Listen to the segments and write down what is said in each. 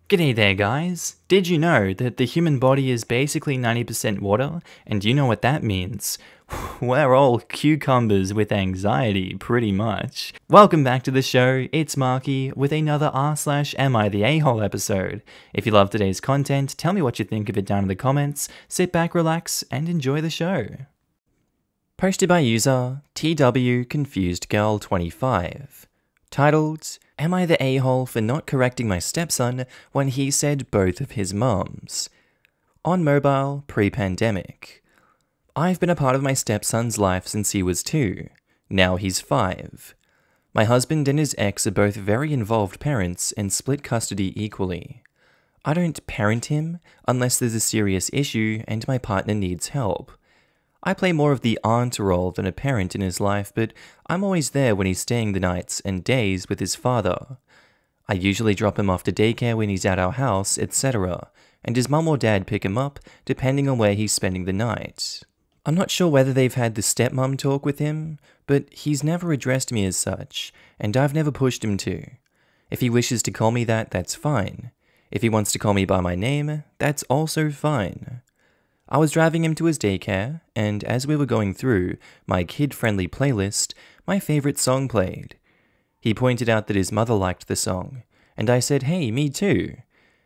G'day there guys! Did you know that the human body is basically 90% water? And you know what that means? We're all cucumbers with anxiety, pretty much. Welcome back to the show, it's Markee with another r/AmiTheA episode. If you love today's content, tell me what you think of it down in the comments, sit back, relax, and enjoy the show. Posted by user TWConfusedGirl25. Titled, Am I the a-hole for not correcting my stepson when he said both of his mums? On mobile, pre-pandemic. I've been a part of my stepson's life since he was 2. Now he's 5. My husband and his ex are both very involved parents and split custody equally. I don't parent him unless there's a serious issue and my partner needs help. I play more of the aunt role than a parent in his life, but I'm always there when he's staying the nights and days with his father. I usually drop him off to daycare when he's at our house, etc., and his mum or dad pick him up, depending on where he's spending the night. I'm not sure whether they've had the stepmom talk with him, but he's never addressed me as such, and I've never pushed him to. If he wishes to call me that, that's fine. If he wants to call me by my name, that's also fine. I was driving him to his daycare, and as we were going through my kid-friendly playlist, my favorite song played. He pointed out that his mother liked the song, and I said, hey, me too.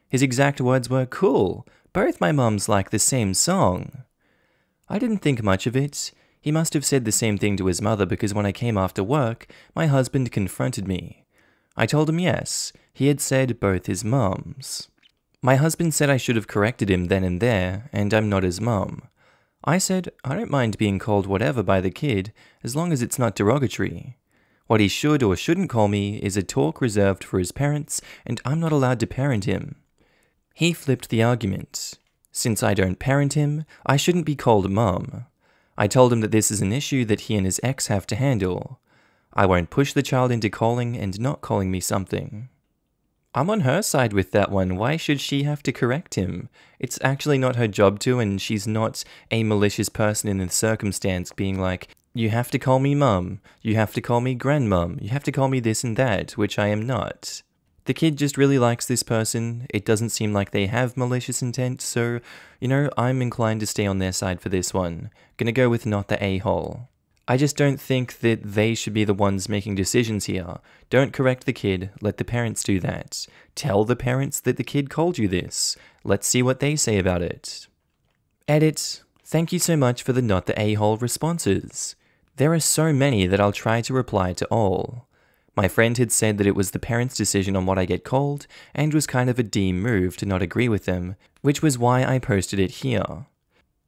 His exact words were, cool, both my mums like the same song. I didn't think much of it. He must have said the same thing to his mother because when I came after work, my husband confronted me. I told him yes, he had said both his mums. My husband said I should have corrected him then and there, and I'm not his mum. I said, I don't mind being called whatever by the kid, as long as it's not derogatory. What he should or shouldn't call me is a talk reserved for his parents, and I'm not allowed to parent him. He flipped the argument. Since I don't parent him, I shouldn't be called mum. I told him that this is an issue that he and his ex have to handle. I won't push the child into calling and not calling me something. I'm on her side with that one. Why should she have to correct him? It's actually not her job to, and she's not a malicious person in the circumstance being like, you have to call me mum, you have to call me grandmum, you have to call me this and that, which I am not. The kid just really likes this person. It doesn't seem like they have malicious intent, so, I'm inclined to stay on their side for this one. Gonna go with not the a-hole. I just don't think that they should be the ones making decisions here. Don't correct the kid, let the parents do that. Tell the parents that the kid called you this. Let's see what they say about it. Edit. Thank you so much for the not the a-hole responses. There are so many that I'll try to reply to all. My friend had said that it was the parents' decision on what I get called, and was kind of a D move to not agree with them, which was why I posted it here.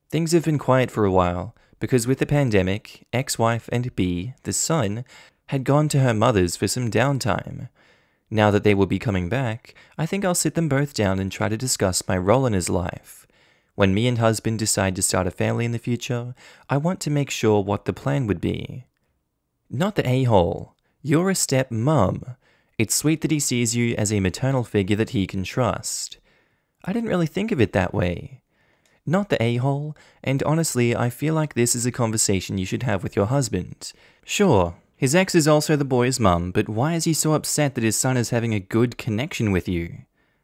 Things have been quiet for a while, because with the pandemic, ex-wife and B, the son, had gone to her mother's for some downtime. Now that they will be coming back, I think I'll sit them both down and try to discuss my role in his life. When me and husband decide to start a family in the future, I want to make sure what the plan would be. Not the a-hole. You're a step-mum. It's sweet that he sees you as a maternal figure that he can trust. I didn't really think of it that way. Not the a-hole, and honestly, I feel like this is a conversation you should have with your husband. Sure, his ex is also the boy's mum, but why is he so upset that his son is having a good connection with you?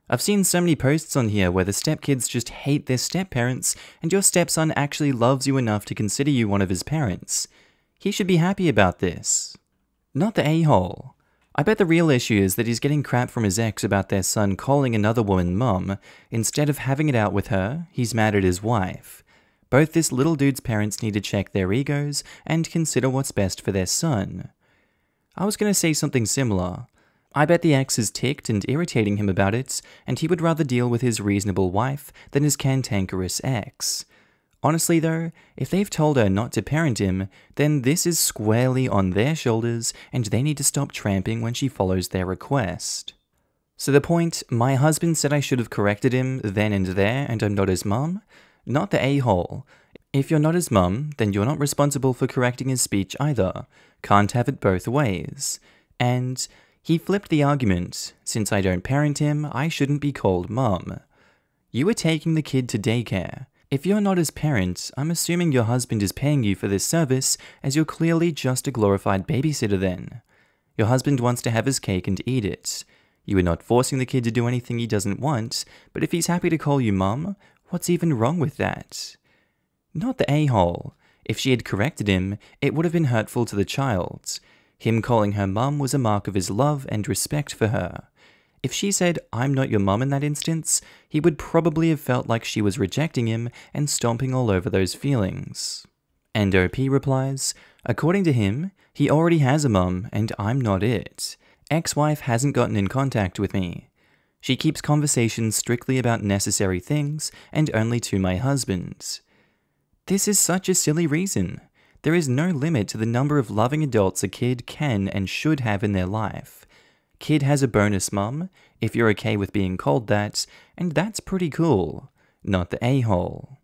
I've seen so many posts on here where the stepkids just hate their step-parents, and your stepson actually loves you enough to consider you one of his parents. He should be happy about this. Not the a-hole. I bet the real issue is that he's getting crap from his ex about their son calling another woman mum. Instead of having it out with her, he's mad at his wife. Both this little dude's parents need to check their egos and consider what's best for their son. I was going to say something similar. I bet the ex is ticked and irritating him about it, and he would rather deal with his reasonable wife than his cantankerous ex. Honestly though, if they've told her not to parent him, then this is squarely on their shoulders and they need to stop tramping when she follows their request. So the point, my husband said I should have corrected him then and there and I'm not his mum? Not the a-hole. If you're not his mum, then you're not responsible for correcting his speech either. Can't have it both ways. And he flipped the argument. Since I don't parent him, I shouldn't be called mum. You were taking the kid to daycare. If you're not his parent, I'm assuming your husband is paying you for this service, as you're clearly just a glorified babysitter then. Your husband wants to have his cake and eat it. You are not forcing the kid to do anything he doesn't want, but if he's happy to call you mum, what's even wrong with that? Not the a-hole. If she had corrected him, it would have been hurtful to the child. Him calling her mum was a mark of his love and respect for her. If she said, "I'm not your mum" in that instance, he would probably have felt like she was rejecting him and stomping all over those feelings. And OP replies, according to him, he already has a mum and I'm not it. Ex-wife hasn't gotten in contact with me. She keeps conversations strictly about necessary things and only to my husband. This is such a silly reason. There is no limit to the number of loving adults a kid can and should have in their life. Kid has a bonus mum, if you're okay with being called that, and that's pretty cool. Not the a-hole.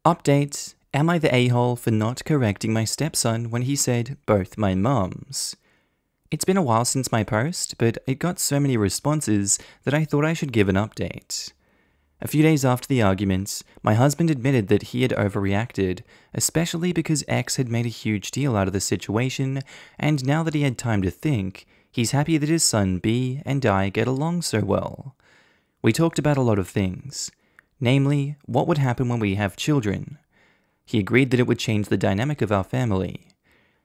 Update. Am I the a-hole for not correcting my stepson when he said both my mums? It's been a while since my post, but it got so many responses that I thought I should give an update. A few days after the argument, my husband admitted that he had overreacted, especially because X had made a huge deal out of the situation, and now that he had time to think, he's happy that his son B and I get along so well. We talked about a lot of things, namely, what would happen when we have children. He agreed that it would change the dynamic of our family.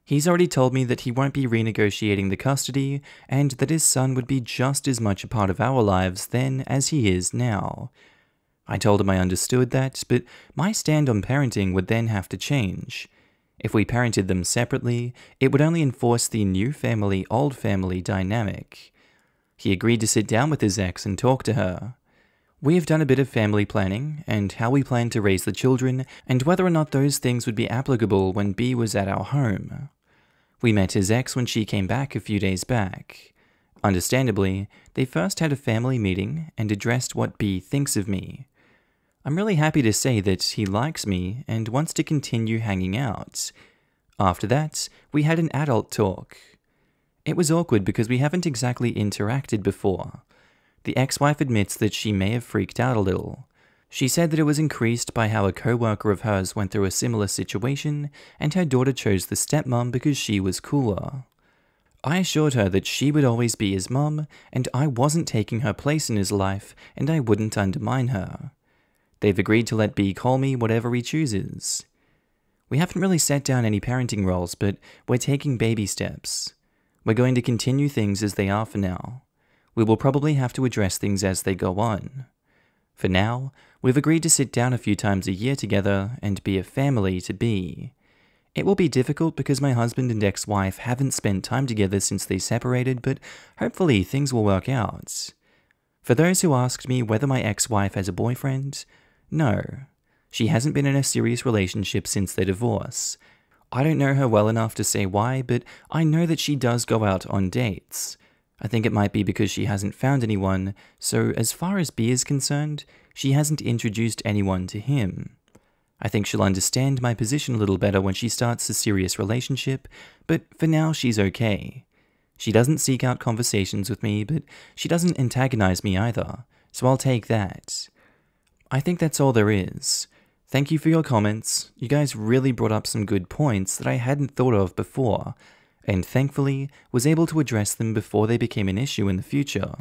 He's already told me that he won't be renegotiating the custody, and that his son would be just as much a part of our lives then as he is now. I told him I understood that, but my stand on parenting would then have to change. If we parented them separately, it would only enforce the new family, old family dynamic. He agreed to sit down with his ex and talk to her. We have done a bit of family planning, and how we plan to raise the children, and whether or not those things would be applicable when B was at our home. We met his ex when she came back a few days back. Understandably, they first had a family meeting and addressed what B thinks of me. I'm really happy to say that he likes me and wants to continue hanging out. After that, we had an adult talk. It was awkward because we haven't exactly interacted before. The ex-wife admits that she may have freaked out a little. She said that it was increased by how a co-worker of hers went through a similar situation and her daughter chose the stepmom because she was cooler. I assured her that she would always be his mum and I wasn't taking her place in his life and I wouldn't undermine her. They've agreed to let B call me whatever he chooses. We haven't really set down any parenting roles, but we're taking baby steps. We're going to continue things as they are for now. We will probably have to address things as they go on. For now, we've agreed to sit down a few times a year together and be a family to be. It will be difficult because my husband and ex-wife haven't spent time together since they separated, but hopefully things will work out. For those who asked me whether my ex-wife has a boyfriend, no. She hasn't been in a serious relationship since their divorce. I don't know her well enough to say why, but I know that she does go out on dates. I think it might be because she hasn't found anyone, so as far as B is concerned, she hasn't introduced anyone to him. I think she'll understand my position a little better when she starts a serious relationship, but for now she's okay. She doesn't seek out conversations with me, but she doesn't antagonize me either, so I'll take that. I think that's all there is. Thank you for your comments. You guys really brought up some good points that I hadn't thought of before, and thankfully was able to address them before they became an issue in the future.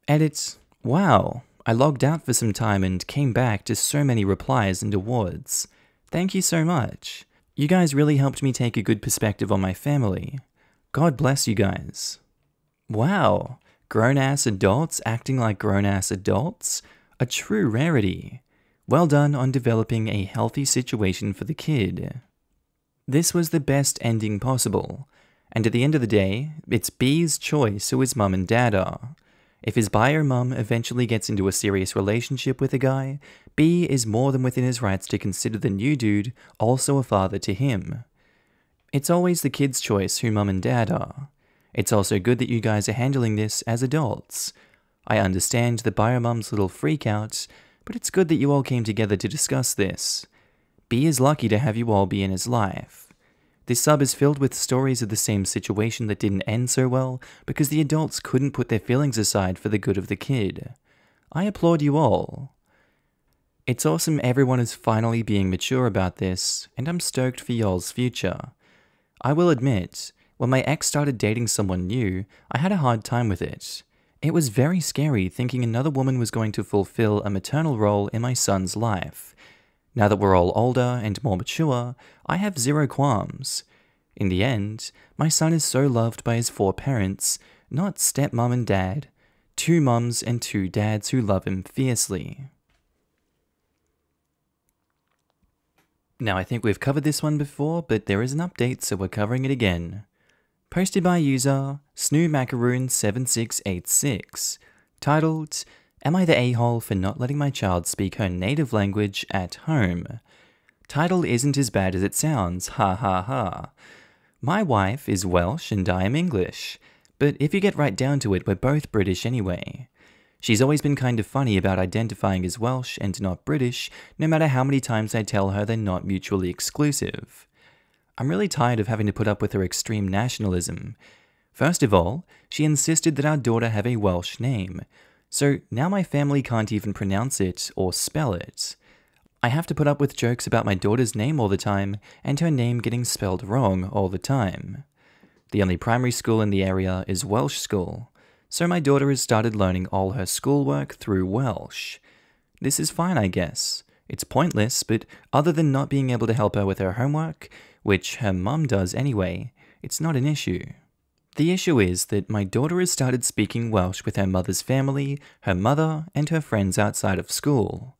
Edit. Wow, I logged out for some time and came back to so many replies and awards. Thank you so much. You guys really helped me take a good perspective on my family. God bless you guys. Wow, grown-ass adults acting like grown-ass adults? A true rarity. Well done on developing a healthy situation for the kid. This was the best ending possible, and at the end of the day, it's B's choice who his mum and dad are. If his bio mum eventually gets into a serious relationship with a guy, B is more than within his rights to consider the new dude also a father to him. It's always the kid's choice who mum and dad are. It's also good that you guys are handling this as adults. I understand the bio mum's little freak out, but it's good that you all came together to discuss this. B is lucky to have you all be in his life. This sub is filled with stories of the same situation that didn't end so well because the adults couldn't put their feelings aside for the good of the kid. I applaud you all. It's awesome everyone is finally being mature about this, and I'm stoked for y'all's future. I will admit, When my ex started dating someone new, I had a hard time with it. It was very scary thinking another woman was going to fulfill a maternal role in my son's life. Now that we're all older and more mature, I have zero qualms. In the end, my son is so loved by his 4 parents, not stepmom and dad, 2 mums and 2 dads who love him fiercely. Now I think we've covered this one before, but there is an update, so we're covering it again. Posted by user SnooMacaroon7686, titled, Am I the a-hole for not letting my child speak her native language at home? Title isn't as bad as it sounds, ha ha ha. My wife is Welsh and I am English, but if you get right down to it, we're both British anyway. She's always been kind of funny about identifying as Welsh and not British, no matter how many times I tell her they're not mutually exclusive. I'm really tired of having to put up with her extreme nationalism. First of all, she insisted that our daughter have a Welsh name, so now my family can't even pronounce it or spell it. I have to put up with jokes about my daughter's name all the time and her name getting spelled wrong all the time. The only primary school in the area is Welsh school, so my daughter has started learning all her schoolwork through Welsh. This is fine, I guess. It's pointless, but other than not being able to help her with her homework, which her mum does anyway, it's not an issue. The issue is that my daughter has started speaking Welsh with her mother's family, her mother, and her friends outside of school.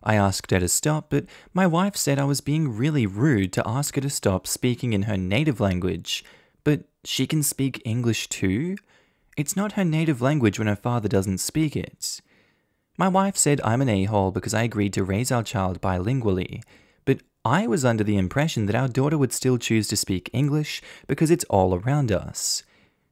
I asked her to stop, but my wife said I was being really rude to ask her to stop speaking in her native language. But she can speak English too? It's not her native language when her father doesn't speak it. My wife said I'm an a-hole because I agreed to raise our child bilingually, but I was under the impression that our daughter would still choose to speak English because it's all around us.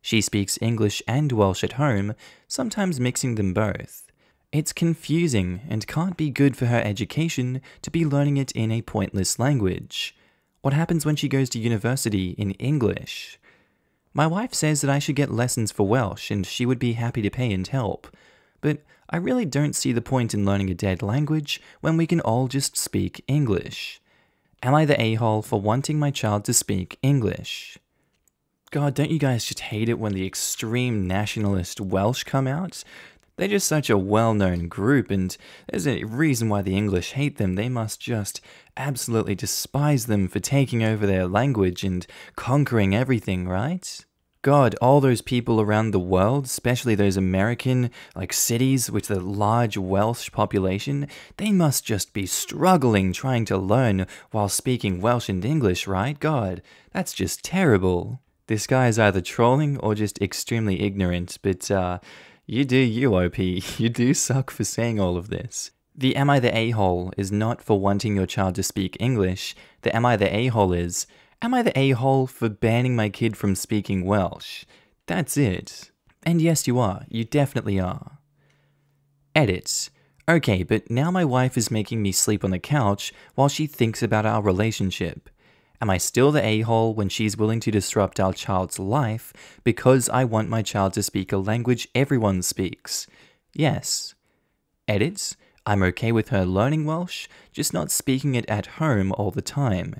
She speaks English and Welsh at home, sometimes mixing them both. It's confusing and can't be good for her education to be learning it in a pointless language. What happens when she goes to university in English? My wife says that I should get lessons for Welsh and she would be happy to pay and help, but I really don't see the point in learning a dead language when we can all just speak English. Am I the a-hole for wanting my child to speak English? God, don't you guys just hate it when the extreme nationalist Welsh come out? They're just such a well-known group, and there's a reason why the English hate them. They must just absolutely despise them for taking over their language and conquering everything, right? God, all those people around the world, especially those American, cities with the large Welsh population, they must just be struggling trying to learn while speaking Welsh and English, right? God, that's just terrible. This guy is either trolling or just extremely ignorant, but you do you, OP. You do suck for saying all of this. The Am I the a-hole is not for wanting your child to speak English. The Am I the a-hole is, am I the a-hole for banning my kid from speaking Welsh? That's it. And yes, you are. You definitely are. Edit. Okay, but now my wife is making me sleep on the couch while she thinks about our relationship. Am I still the a-hole when she's willing to disrupt our child's life because I want my child to speak a language everyone speaks? Yes. Edit. I'm okay with her learning Welsh, just not speaking it at home all the time.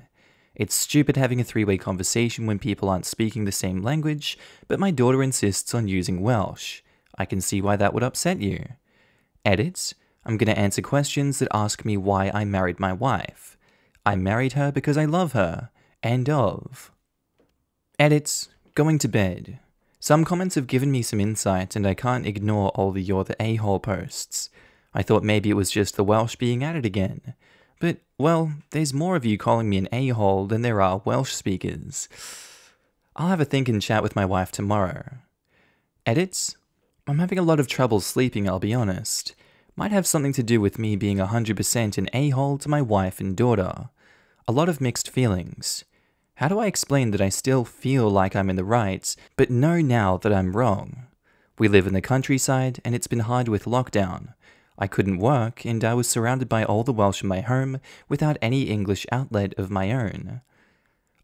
It's stupid having a 3-way conversation when people aren't speaking the same language, but my daughter insists on using Welsh. I can see why that would upset you. Edit. I'm going to answer questions that ask me why I married my wife. I married her because I love her. End of. Edit. Going to bed. Some comments have given me some insight and I can't ignore all the You're the a-hole posts. I thought maybe it was just the Welsh being at it again. But, well, there's more of you calling me an a-hole than there are Welsh speakers. I'll have a think and chat with my wife tomorrow. Edit. I'm having a lot of trouble sleeping, I'll be honest. Might have something to do with me being 100% an a-hole to my wife and daughter. A lot of mixed feelings. How do I explain that I still feel like I'm in the right, but know now that I'm wrong? We live in the countryside, and it's been hard with lockdown. I couldn't work, and I was surrounded by all the Welsh in my home without any English outlet of my own.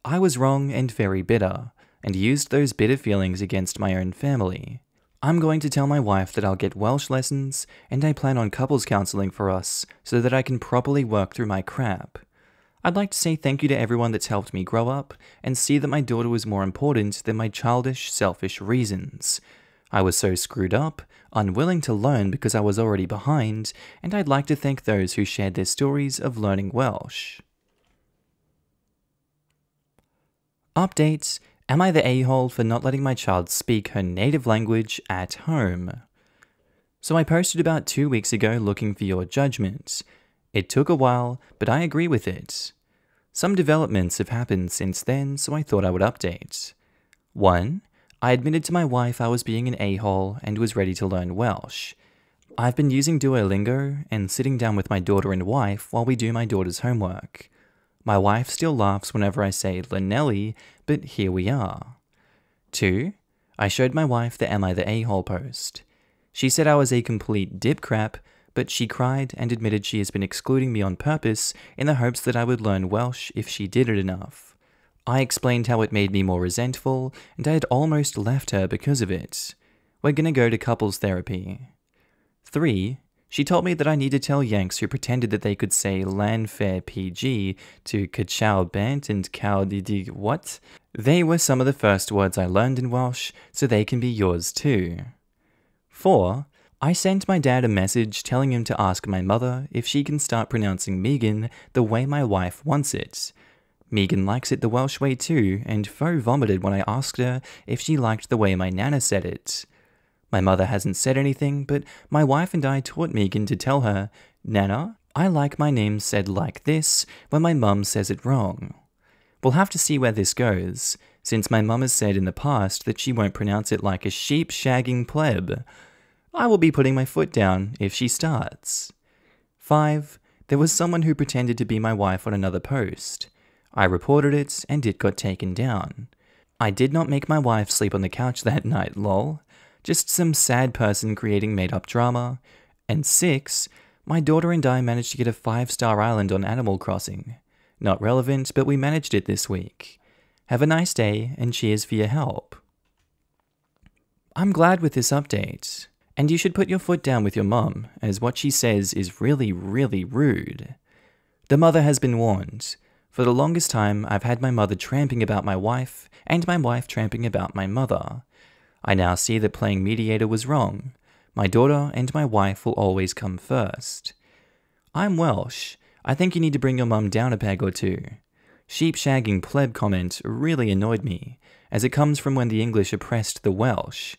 I was wrong and very bitter, and used those bitter feelings against my own family. I'm going to tell my wife that I'll get Welsh lessons, and I plan on couples counseling for us so that I can properly work through my crap. I'd like to say thank you to everyone that's helped me grow up and see that my daughter was more important than my childish, selfish reasons. I was so screwed up, unwilling to learn because I was already behind, and I'd like to thank those who shared their stories of learning Welsh. Updates. Am I the a-hole for not letting my child speak her native language at home? So I posted about 2 weeks ago looking for your judgment. It took a while, but I agree with it. Some developments have happened since then, so I thought I would update. 1. I admitted to my wife I was being an a-hole and was ready to learn Welsh. I've been using Duolingo and sitting down with my daughter and wife while we do my daughter's homework. My wife still laughs whenever I say Lynelli, but here we are. 2. I showed my wife the Am I the A-hole post. She said I was a complete dip crap, but she cried and admitted she has been excluding me on purpose in the hopes that I would learn Welsh if she did it enough. I explained how it made me more resentful, and I had almost left her because of it. We're gonna go to couples therapy. 3. She told me that I need to tell Yanks who pretended that they could say Lanfair PG to Kachow Bant and Cow Didi what? They were some of the first words I learned in Welsh, so they can be yours too. 4. I sent my dad a message telling him to ask my mother if she can start pronouncing Megan the way my wife wants it. Megan likes it the Welsh way too, and faux vomited when I asked her if she liked the way my nana said it. My mother hasn't said anything, but my wife and I taught Megan to tell her, Nana, I like my name said like this when my mum says it wrong. We'll have to see where this goes, since my mum has said in the past that she won't pronounce it like a sheep-shagging pleb. I will be putting my foot down if she starts. 5. There was someone who pretended to be my wife on another post. I reported it, and it got taken down. I did not make my wife sleep on the couch that night, lol. Just some sad person creating made-up drama. And 6. My daughter and I managed to get a 5-star island on Animal Crossing. Not relevant, but we managed it this week. Have a nice day, and cheers for your help. I'm glad with this update. And you should put your foot down with your mum, as what she says is really, really rude. The mother has been warned. For the longest time, I've had my mother tramping about my wife, and my wife tramping about my mother. I now see that playing mediator was wrong. My daughter and my wife will always come first. I'm Welsh. I think you need to bring your mum down a peg or two. Sheep-shagging pleb comment really annoyed me, as it comes from when the English oppressed the Welsh.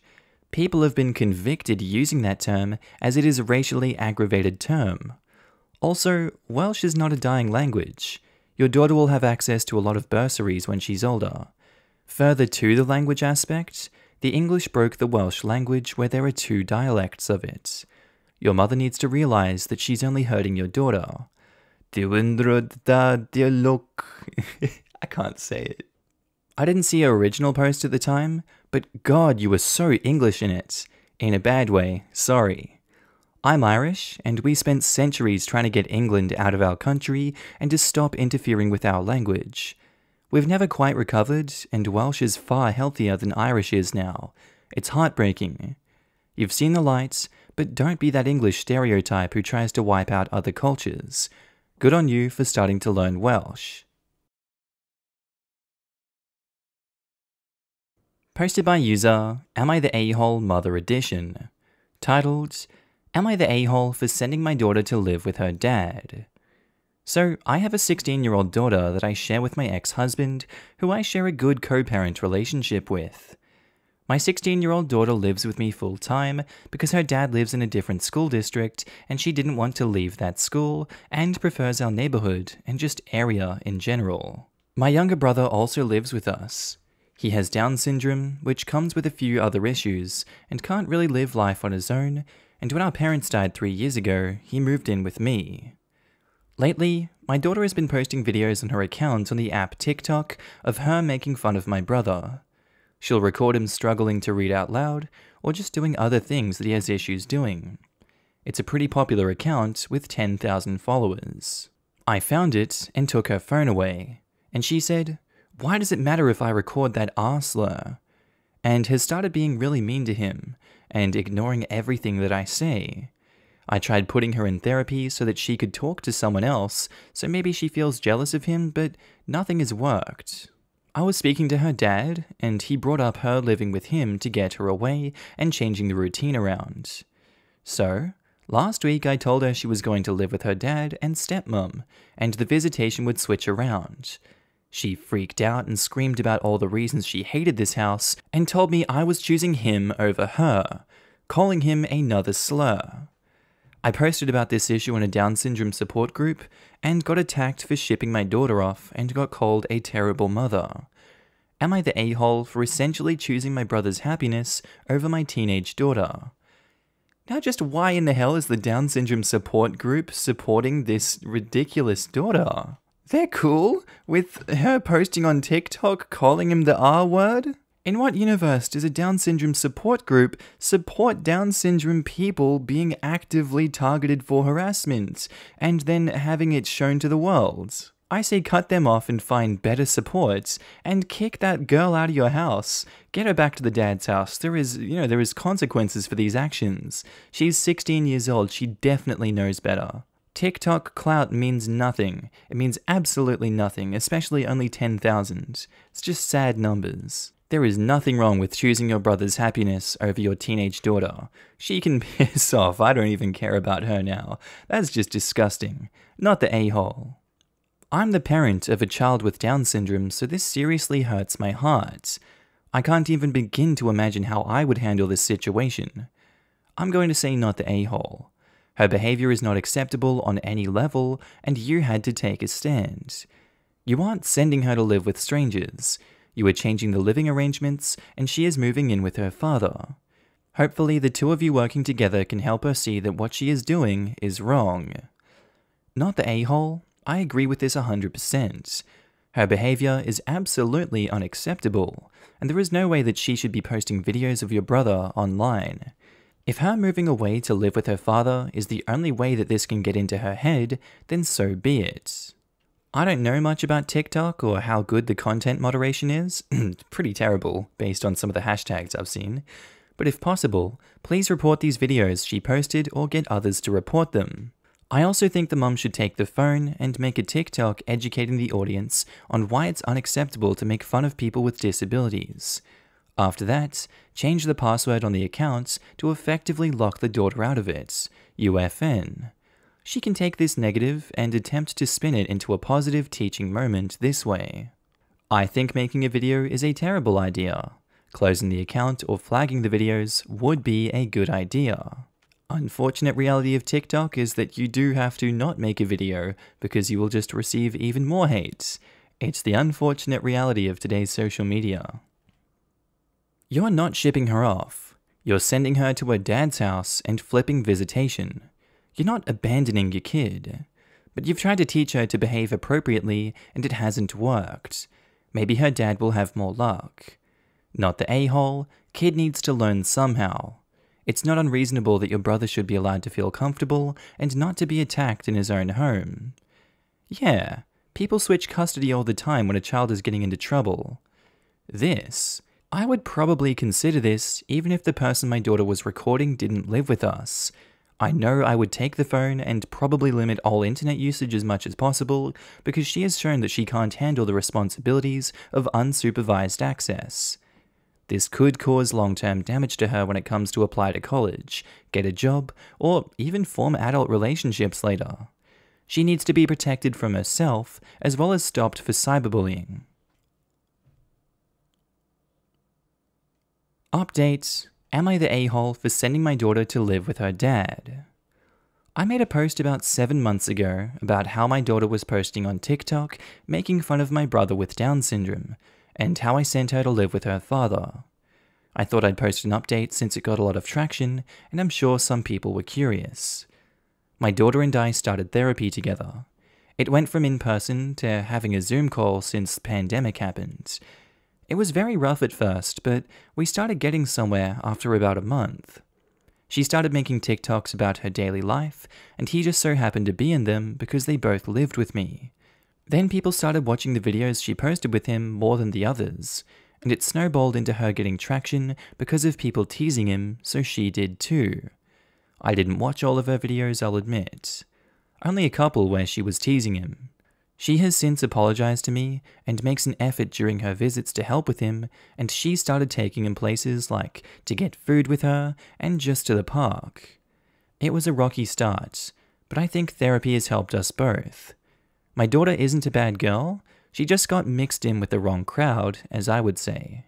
People have been convicted using that term as it is a racially aggravated term. Also, Welsh is not a dying language. Your daughter will have access to a lot of bursaries when she's older. Further to the language aspect, the English broke the Welsh language where there are 2 dialects of it. Your mother needs to realize that she's only hurting your daughter. I can't say it. I didn't see your original post at the time, but God, you were so English in it. In a bad way, sorry. I'm Irish, and we spent centuries trying to get England out of our country and to stop interfering with our language. We've never quite recovered, and Welsh is far healthier than Irish is now. It's heartbreaking. You've seen the lights, but don't be that English stereotype who tries to wipe out other cultures. Good on you for starting to learn Welsh. Posted by user Am I the A-hole Mother Edition. Titled, Am I the A-hole for sending my daughter to live with her dad? So, I have a 16-year-old daughter that I share with my ex-husband, who I share a good co-parent relationship with. My 16-year-old daughter lives with me full-time because her dad lives in a different school district and she didn't want to leave that school and prefers our neighborhood and just area in general. My younger brother also lives with us. He has Down syndrome, which comes with a few other issues, and can't really live life on his own, and when our parents died 3 years ago, he moved in with me. Lately, my daughter has been posting videos on her account on the app TikTok of her making fun of my brother. She'll record him struggling to read out loud, or just doing other things that he has issues doing. It's a pretty popular account with 10,000 followers. I found it and took her phone away, and she said, "Why does it matter if I record that R slur?" and has started being really mean to him, and ignoring everything that I say. I tried putting her in therapy so that she could talk to someone else, so maybe she feels jealous of him, but nothing has worked. I was speaking to her dad, and he brought up her living with him to get her away and changing the routine around. So, last week I told her she was going to live with her dad and stepmom, and the visitation would switch around. She freaked out and screamed about all the reasons she hated this house and told me I was choosing him over her, calling him another slur. I posted about this issue in a Down syndrome support group and got attacked for shipping my daughter off and got called a terrible mother. Am I the a-hole for essentially choosing my brother's happiness over my teenage daughter? Now just why in the hell is the Down syndrome support group supporting this ridiculous daughter? They're cool with her posting on TikTok calling him the R-word? In what universe does a Down syndrome support group support Down syndrome people being actively targeted for harassment and then having it shown to the world? I say cut them off and find better supports and kick that girl out of your house. Get her back to the dad's house. There is consequences for these actions. She's 16 years old. She definitely knows better. TikTok clout means nothing. It means absolutely nothing, especially only 10,000. It's just sad numbers. There is nothing wrong with choosing your brother's happiness over your teenage daughter. She can piss off. I don't even care about her now. That's just disgusting. Not the a-hole. I'm the parent of a child with Down syndrome, so this seriously hurts my heart. I can't even begin to imagine how I would handle this situation. I'm going to say not the a-hole. Her behavior is not acceptable on any level, and you had to take a stand. You aren't sending her to live with strangers. You are changing the living arrangements, and she is moving in with her father. Hopefully, the two of you working together can help her see that what she is doing is wrong. Not the a-hole. I agree with this 100%. Her behavior is absolutely unacceptable, and there is no way that she should be posting videos of your brother online. If her moving away to live with her father is the only way that this can get into her head, then so be it. I don't know much about TikTok or how good the content moderation is. Pretty terrible, based on some of the hashtags I've seen. But if possible, please report these videos she posted or get others to report them. I also think the mum should take the phone and make a TikTok educating the audience on why it's unacceptable to make fun of people with disabilities. After that, change the password on the account to effectively lock the daughter out of it, UFN. She can take this negative and attempt to spin it into a positive teaching moment this way. I think making a video is a terrible idea. Closing the account or flagging the videos would be a good idea. Unfortunate reality of TikTok is that you do have to not make a video because you will just receive even more hate. It's the unfortunate reality of today's social media. You're not shipping her off. You're sending her to her dad's house and flipping visitation. You're not abandoning your kid. But you've tried to teach her to behave appropriately and it hasn't worked. Maybe her dad will have more luck. Not the a-hole. Kid needs to learn somehow. It's not unreasonable that your brother should be allowed to feel comfortable and not to be attacked in his own home. Yeah, people switch custody all the time when a child is getting into trouble. I would probably consider this even if the person my daughter was recording didn't live with us. I know I would take the phone and probably limit all internet usage as much as possible because she has shown that she can't handle the responsibilities of unsupervised access. This could cause long-term damage to her when it comes to apply to college, get a job, or even form adult relationships later. She needs to be protected from herself as well as stopped for cyberbullying. Update: Am I the a-hole for sending my daughter to live with her dad? I made a post about 7 months ago about how my daughter was posting on TikTok making fun of my brother with Down syndrome, and how I sent her to live with her father. I thought I'd post an update since it got a lot of traction, and I'm sure some people were curious. My daughter and I started therapy together. It went from in-person to having a Zoom call since the pandemic happened. It was very rough at first, but we started getting somewhere after about a month. She started making TikToks about her daily life, and he just so happened to be in them because they both lived with me. Then people started watching the videos she posted with him more than the others, and it snowballed into her getting traction because of people teasing him, so she did too. I didn't watch all of her videos, I'll admit. Only a couple where she was teasing him. She has since apologized to me and makes an effort during her visits to help with him, and she started taking him places like to get food with her and just to the park. It was a rocky start, but I think therapy has helped us both. My daughter isn't a bad girl, she just got mixed in with the wrong crowd, as I would say.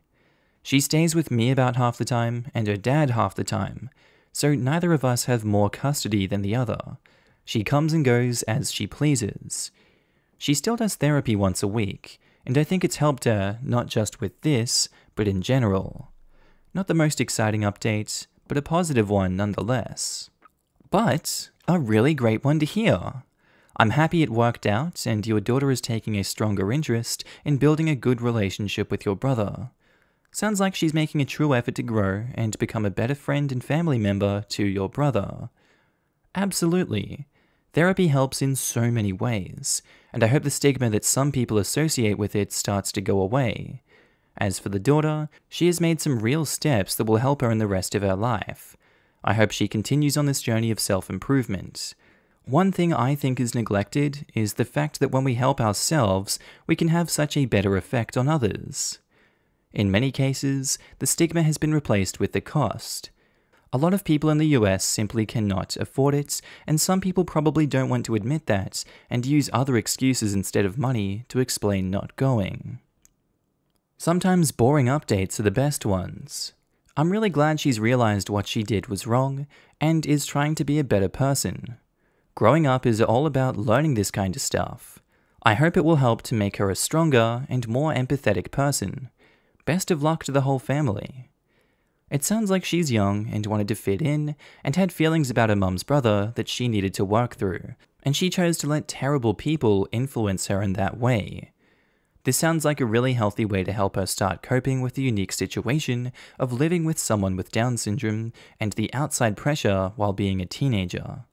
She stays with me about half the time and her dad half the time, so neither of us have more custody than the other. She comes and goes as she pleases. She still does therapy once a week, and I think it's helped her not just with this, but in general. Not the most exciting update, but a positive one nonetheless. But a really great one to hear. I'm happy it worked out and your daughter is taking a stronger interest in building a good relationship with your brother. Sounds like she's making a true effort to grow and become a better friend and family member to your brother. Absolutely. Therapy helps in so many ways, and I hope the stigma that some people associate with it starts to go away. As for the daughter, she has made some real steps that will help her in the rest of her life. I hope she continues on this journey of self-improvement. One thing I think is neglected is the fact that when we help ourselves, we can have such a better effect on others. In many cases, the stigma has been replaced with the cost. A lot of people in the US simply cannot afford it, and some people probably don't want to admit that and use other excuses instead of money to explain not going. Sometimes boring updates are the best ones. I'm really glad she's realized what she did was wrong and is trying to be a better person. Growing up is all about learning this kind of stuff. I hope it will help to make her a stronger and more empathetic person. Best of luck to the whole family. It sounds like she's young and wanted to fit in and had feelings about her mum's brother that she needed to work through, and she chose to let terrible people influence her in that way. This sounds like a really healthy way to help her start coping with the unique situation of living with someone with Down syndrome and the outside pressure while being a teenager.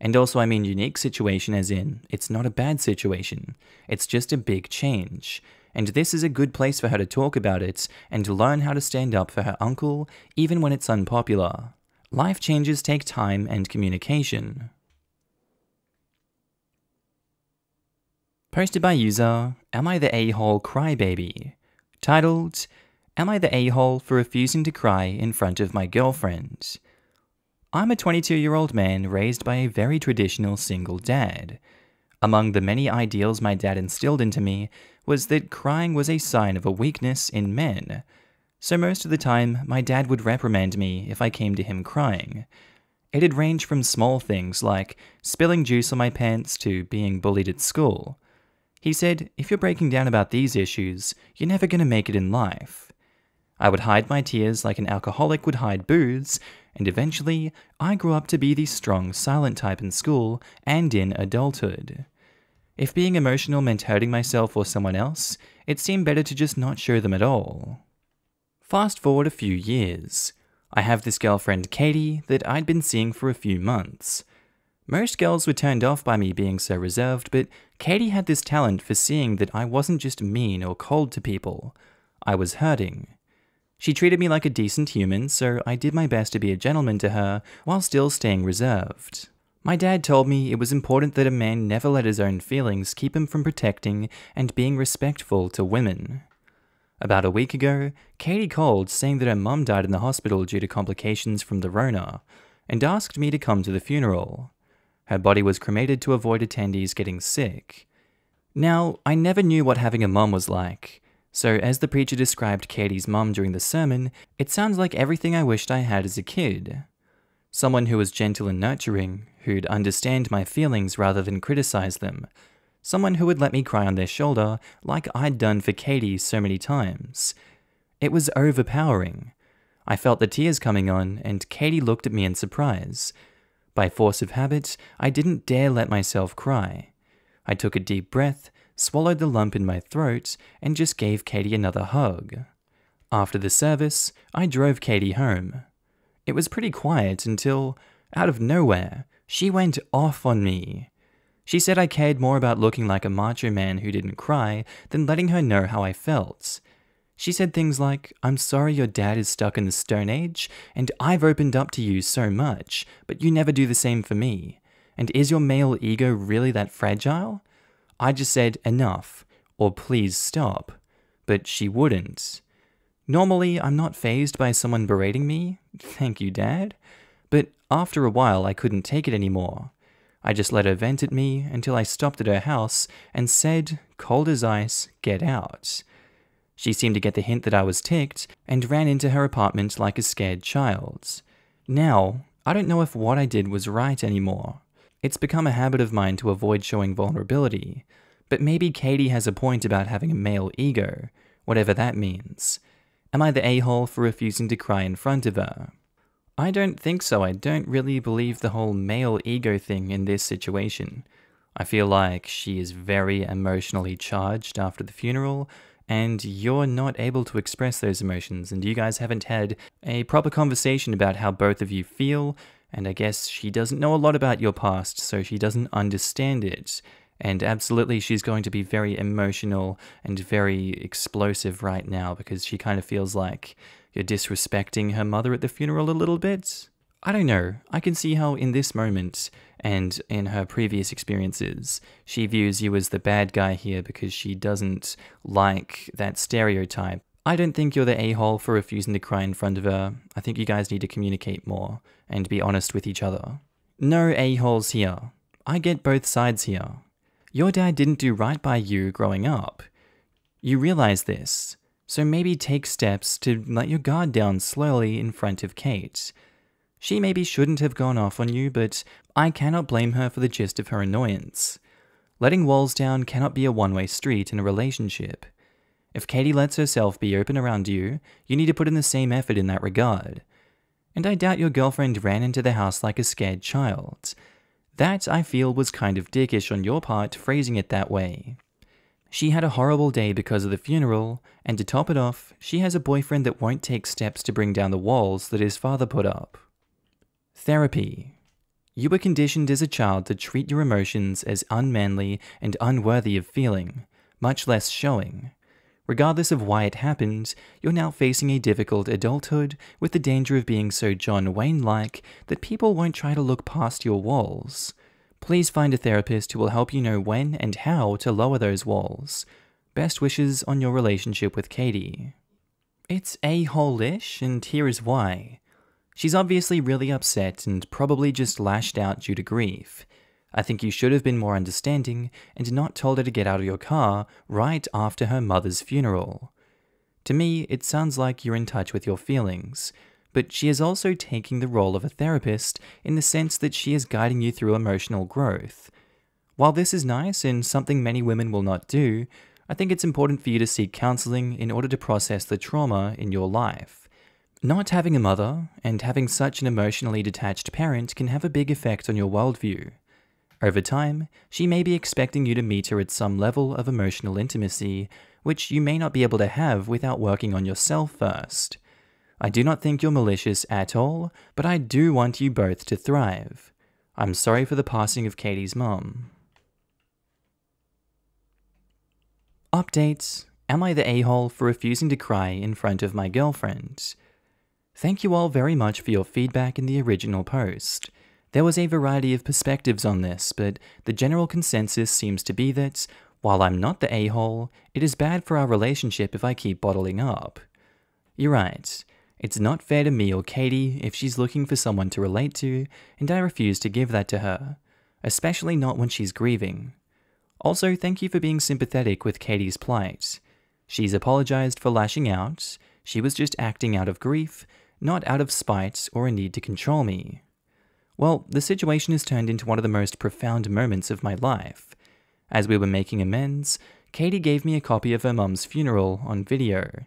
And also I mean unique situation as in, it's not a bad situation, it's just a big change. And this is a good place for her to talk about it and to learn how to stand up for her uncle, even when it's unpopular. Life changes take time and communication. Posted by user, Am I the A-hole crybaby? Titled, Am I the A-hole for refusing to cry in front of my girlfriend? I'm a 22-year-old man raised by a very traditional single dad. Among the many ideals my dad instilled into me was that crying was a sign of a weakness in men. So most of the time, my dad would reprimand me if I came to him crying. It'd range from small things like spilling juice on my pants to being bullied at school. He said, if you're breaking down about these issues, you're never going to make it in life. I would hide my tears like an alcoholic would hide booze, and eventually, I grew up to be the strong, silent type in school and in adulthood. If being emotional meant hurting myself or someone else, it seemed better to just not show them at all. Fast forward a few years. I have this girlfriend, Katie, that I'd been seeing for a few months. Most girls were turned off by me being so reserved, but Katie had this talent for seeing that I wasn't just mean or cold to people. I was hurting. She treated me like a decent human, so I did my best to be a gentleman to her while still staying reserved. My dad told me it was important that a man never let his own feelings keep him from protecting and being respectful to women. About a week ago, Katie called saying that her mum died in the hospital due to complications from the Rona, and asked me to come to the funeral. Her body was cremated to avoid attendees getting sick. Now, I never knew what having a mum was like, so as the preacher described Katie's mum during the sermon, it sounds like everything I wished I had as a kid. Someone who was gentle and nurturing, who'd understand my feelings rather than criticize them. Someone who would let me cry on their shoulder like I'd done for Katie so many times. It was overpowering. I felt the tears coming on, and Katie looked at me in surprise. By force of habit, I didn't dare let myself cry. I took a deep breath, swallowed the lump in my throat, and just gave Katie another hug. After the service, I drove Katie home. It was pretty quiet until, out of nowhere, she went off on me. She said I cared more about looking like a macho man who didn't cry than letting her know how I felt. She said things like, "I'm sorry your dad is stuck in the Stone Age, and I've opened up to you so much, but you never do the same for me. And is your male ego really that fragile?" I just said, "Enough," or "Please stop." But she wouldn't. Normally, I'm not fazed by someone berating me. Thank you, Dad. But after a while, I couldn't take it anymore. I just let her vent at me until I stopped at her house and said, cold as ice, "Get out." She seemed to get the hint that I was ticked and ran into her apartment like a scared child. Now, I don't know if what I did was right anymore. It's become a habit of mine to avoid showing vulnerability, but maybe Katie has a point about having a male ego, whatever that means. Am I the a-hole for refusing to cry in front of her? I don't think so. I don't really believe the whole male ego thing in this situation. I feel like she is very emotionally charged after the funeral, and you're not able to express those emotions, and you guys haven't had a proper conversation about how both of you feel, and I guess she doesn't know a lot about your past, so she doesn't understand it. And absolutely, she's going to be very emotional and very explosive right now because she kind of feels like you're disrespecting her mother at the funeral a little bit. I don't know. I can see how in this moment and in her previous experiences, she views you as the bad guy here because she doesn't like that stereotype. I don't think you're the a-hole for refusing to cry in front of her. I think you guys need to communicate more and be honest with each other. No a-holes here. I get both sides here. Your dad didn't do right by you growing up. You realize this, so maybe take steps to let your guard down slowly in front of Kate. She maybe shouldn't have gone off on you, but I cannot blame her for the gist of her annoyance. Letting walls down cannot be a one-way street in a relationship. If Katie lets herself be open around you, you need to put in the same effort in that regard. And I doubt your girlfriend ran into the house like a scared child. That, I feel, was kind of dickish on your part, phrasing it that way. She had a horrible day because of the funeral, and to top it off, she has a boyfriend that won't take steps to bring down the walls that his father put up. Therapy. You were conditioned as a child to treat your emotions as unmanly and unworthy of feeling, much less showing. Regardless of why it happened, you're now facing a difficult adulthood with the danger of being so John Wayne-like that people won't try to look past your walls. Please find a therapist who will help you know when and how to lower those walls. Best wishes on your relationship with Katie. It's a-hole-ish, and here is why. She's obviously really upset and probably just lashed out due to grief. I think you should have been more understanding and not told her to get out of your car right after her mother's funeral. To me, it sounds like you're in touch with your feelings, but she is also taking the role of a therapist in the sense that she is guiding you through emotional growth. While this is nice and something many women will not do, I think it's important for you to seek counseling in order to process the trauma in your life. Not having a mother and having such an emotionally detached parent can have a big effect on your worldview. Over time, she may be expecting you to meet her at some level of emotional intimacy, which you may not be able to have without working on yourself first. I do not think you're malicious at all, but I do want you both to thrive. I'm sorry for the passing of Katie's mum. Update: Am I the a-hole for refusing to cry in front of my girlfriend? Thank you all very much for your feedback in the original post. There was a variety of perspectives on this, but the general consensus seems to be that, while I'm not the a-hole, it is bad for our relationship if I keep bottling up. You're right. It's not fair to me or Katie if she's looking for someone to relate to, and I refuse to give that to her, especially not when she's grieving. Also, thank you for being sympathetic with Katie's plight. She's apologized for lashing out. She was just acting out of grief, not out of spite or a need to control me. Well, the situation has turned into one of the most profound moments of my life. As we were making amends, Katie gave me a copy of her mum's funeral on video.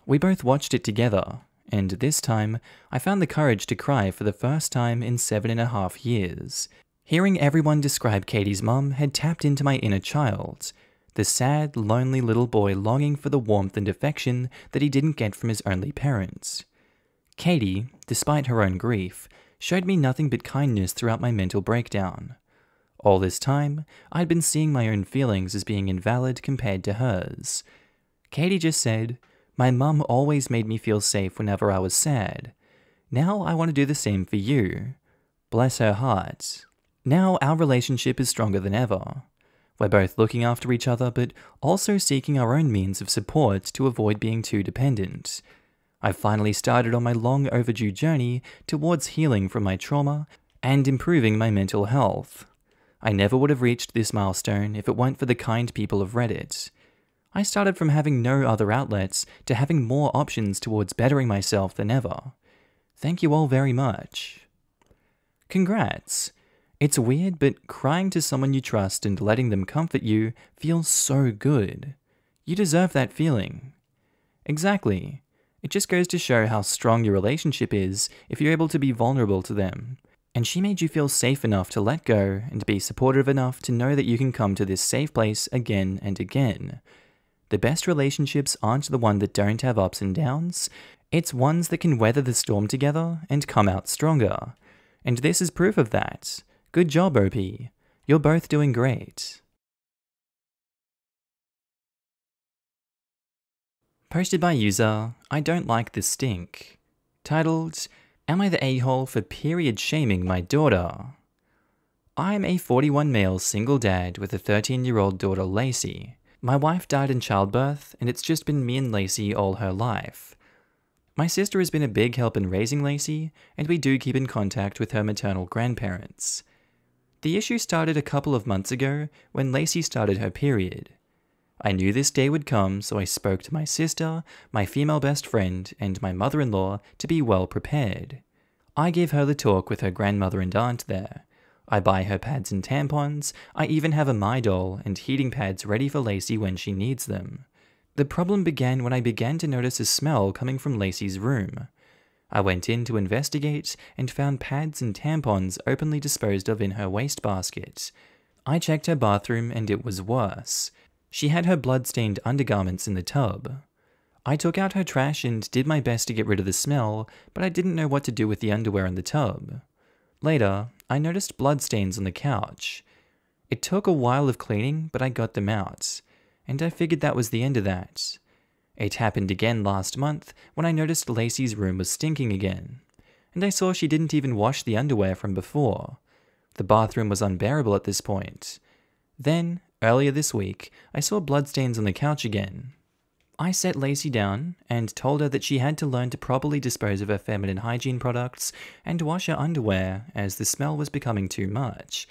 We both watched it together, and this time, I found the courage to cry for the first time in 7.5 years. Hearing everyone describe Katie's mum had tapped into my inner child, the sad, lonely little boy longing for the warmth and affection that he didn't get from his only parents. Katie, despite her own grief, showed me nothing but kindness throughout my mental breakdown. All this time, I'd been seeing my own feelings as being invalid compared to hers. Katie just said, My mum always made me feel safe whenever I was sad. Now I want to do the same for you. Bless her heart. Now our relationship is stronger than ever. We're both looking after each other, but also seeking our own means of support to avoid being too dependent. I've finally started on my long overdue journey towards healing from my trauma and improving my mental health. I never would have reached this milestone if it weren't for the kind people of Reddit. I started from having no other outlets to having more options towards bettering myself than ever. Thank you all very much. Congrats! It's weird, but crying to someone you trust and letting them comfort you feels so good. You deserve that feeling. Exactly. It just goes to show how strong your relationship is if you're able to be vulnerable to them. And she made you feel safe enough to let go and be supportive enough to know that you can come to this safe place again and again. The best relationships aren't the ones that don't have ups and downs, it's ones that can weather the storm together and come out stronger. And this is proof of that. Good job, OP. You're both doing great. Posted by user, I don't like the stink. Titled, Am I the a-hole for period shaming my daughter? I'm a 41 male single dad with a 13-year-old daughter Lacey. My wife died in childbirth, and it's just been me and Lacey all her life. My sister has been a big help in raising Lacey, and we do keep in contact with her maternal grandparents. The issue started a couple of months ago when Lacey started her period. I knew this day would come, so I spoke to my sister, my female best friend, and my mother-in-law to be well prepared. I give her the talk with her grandmother and aunt there. I buy her pads and tampons, I even have a My doll and heating pads ready for Lacey when she needs them. The problem began when I began to notice a smell coming from Lacey's room. I went in to investigate and found pads and tampons openly disposed of in her wastebasket. I checked her bathroom and it was worse. She had her blood-stained undergarments in the tub. I took out her trash and did my best to get rid of the smell, but I didn't know what to do with the underwear in the tub. Later, I noticed bloodstains on the couch. It took a while of cleaning, but I got them out, and I figured that was the end of that. It happened again last month when I noticed Lacey's room was stinking again, and I saw she didn't even wash the underwear from before. The bathroom was unbearable at this point. Then, earlier this week, I saw bloodstains on the couch again. I set Lacey down and told her that she had to learn to properly dispose of her feminine hygiene products and wash her underwear as the smell was becoming too much,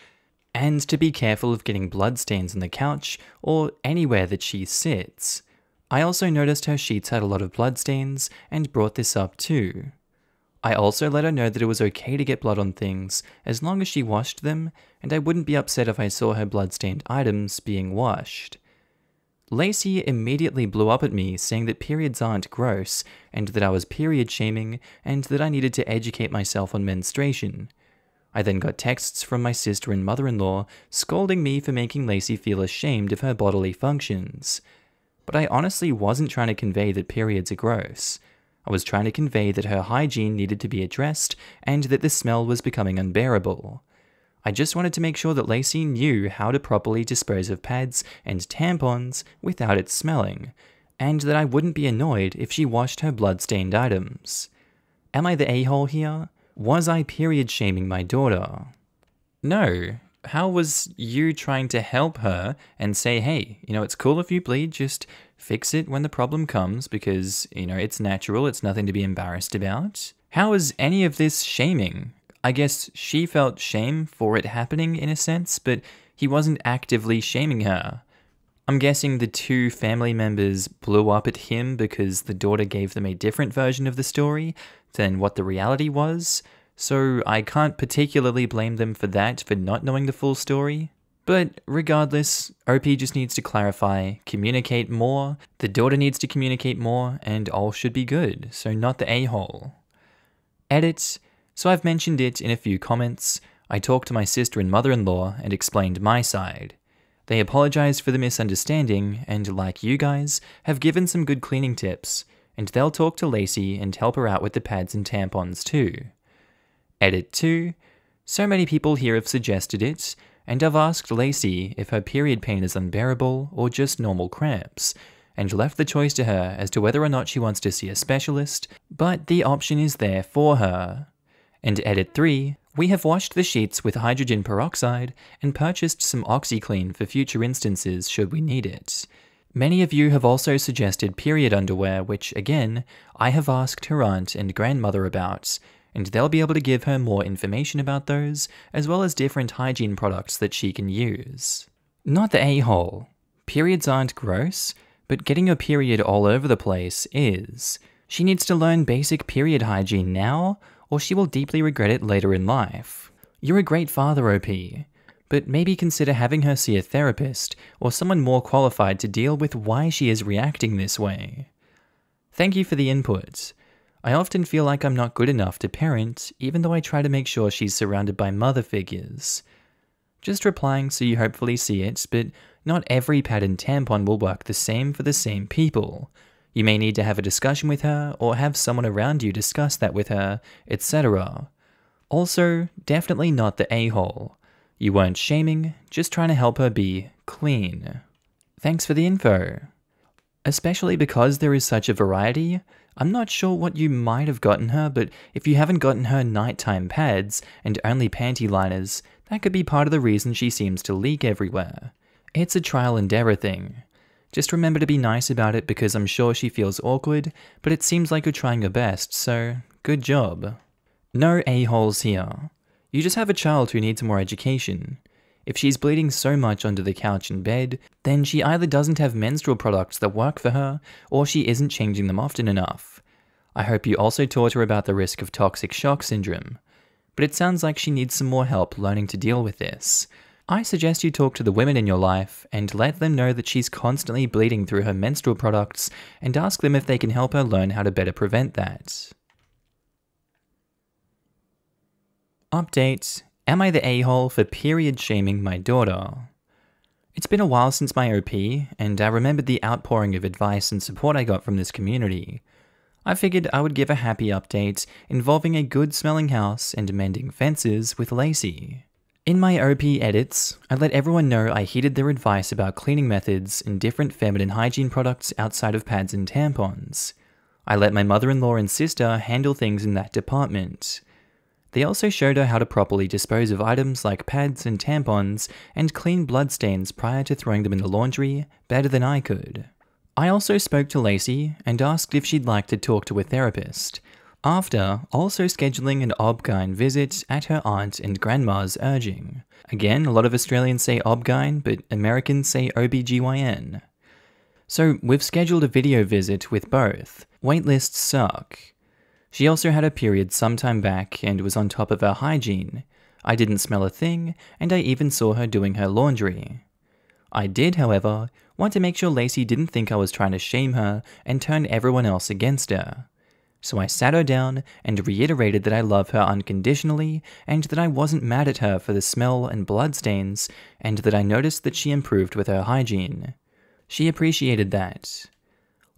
and to be careful of getting bloodstains on the couch or anywhere that she sits. I also noticed her sheets had a lot of bloodstains and brought this up too. I also let her know that it was okay to get blood on things as long as she washed them, and I wouldn't be upset if I saw her bloodstained items being washed. Lacey immediately blew up at me saying that periods aren't gross, and that I was period shaming, and that I needed to educate myself on menstruation. I then got texts from my sister and mother-in-law scolding me for making Lacey feel ashamed of her bodily functions. But I honestly wasn't trying to convey that periods are gross. I was trying to convey that her hygiene needed to be addressed, and that the smell was becoming unbearable. I just wanted to make sure that Lacey knew how to properly dispose of pads and tampons without it smelling, and that I wouldn't be annoyed if she washed her blood-stained items. Am I the a-hole here? Was I period shaming my daughter? No. How was you trying to help her and say, hey, it's cool if you bleed, just fix it when the problem comes because, it's natural, it's nothing to be embarrassed about? How is any of this shaming? I guess she felt shame for it happening in a sense, but he wasn't actively shaming her. I'm guessing the two family members blew up at him because the daughter gave them a different version of the story than what the reality was, so I can't particularly blame them for that, for not knowing the full story. But regardless, OP just needs to clarify, communicate more, the daughter needs to communicate more, and all should be good, so not the a-hole. Edit. So I've mentioned it in a few comments. I talked to my sister and mother-in-law and explained my side. They apologized for the misunderstanding and, like you guys, have given some good cleaning tips, and they'll talk to Lacey and help her out with the pads and tampons too. Edit 2. So many people here have suggested it, and I've asked Lacey if her period pain is unbearable or just normal cramps, and left the choice to her as to whether or not she wants to see a specialist, but the option is there for her. And edit 3, we have washed the sheets with hydrogen peroxide and purchased some OxyClean for future instances should we need it. Many of you have also suggested period underwear, which, again, I have asked her aunt and grandmother about, and they'll be able to give her more information about those, as well as different hygiene products that she can use. Not the a-hole. Periods aren't gross, but getting your period all over the place is. She needs to learn basic period hygiene now, or she will deeply regret it later in life. You're a great father, OP, but maybe consider having her see a therapist or someone more qualified to deal with why she is reacting this way. Thank you for the input. I often feel like I'm not good enough to parent, even though I try to make sure she's surrounded by mother figures. Just replying so you hopefully see it, but not every pad and tampon will work the same for the same people. You may need to have a discussion with her, or have someone around you discuss that with her, etc. Also, definitely not the a-hole. You weren't shaming, just trying to help her be clean. Thanks for the info. Especially because there is such a variety, I'm not sure what you might have gotten her, but if you haven't gotten her nighttime pads and only panty liners, that could be part of the reason she seems to leak everywhere. It's a trial and error thing. Just remember to be nice about it because I'm sure she feels awkward, but it seems like you're trying your best, so good job. No a-holes here. You just have a child who needs more education. If she's bleeding so much under the couch in bed, then she either doesn't have menstrual products that work for her, or she isn't changing them often enough. I hope you also taught her about the risk of toxic shock syndrome, but it sounds like she needs some more help learning to deal with this. I suggest you talk to the women in your life and let them know that she's constantly bleeding through her menstrual products and ask them if they can help her learn how to better prevent that. Update: am I the a-hole for period shaming my daughter? It's been a while since my OP, and I remembered the outpouring of advice and support I got from this community. I figured I would give a happy update involving a good-smelling house and mending fences with Lacey. In my OP edits, I let everyone know I heeded their advice about cleaning methods and different feminine hygiene products outside of pads and tampons. I let my mother-in-law and sister handle things in that department. They also showed her how to properly dispose of items like pads and tampons and clean bloodstains prior to throwing them in the laundry, better than I could. I also spoke to Lacey and asked if she'd like to talk to a therapist, after also scheduling an OB-GYN visit at her aunt and grandma's urging. Again, a lot of Australians say OB-GYN, but Americans say OBGYN. So we've scheduled a video visit with both. Waitlists suck. She also had her period sometime back and was on top of her hygiene. I didn't smell a thing, and I even saw her doing her laundry. I did, however, want to make sure Lacey didn't think I was trying to shame her and turn everyone else against her. So I sat her down and reiterated that I love her unconditionally and that I wasn't mad at her for the smell and bloodstains, and that I noticed that she improved with her hygiene. She appreciated that.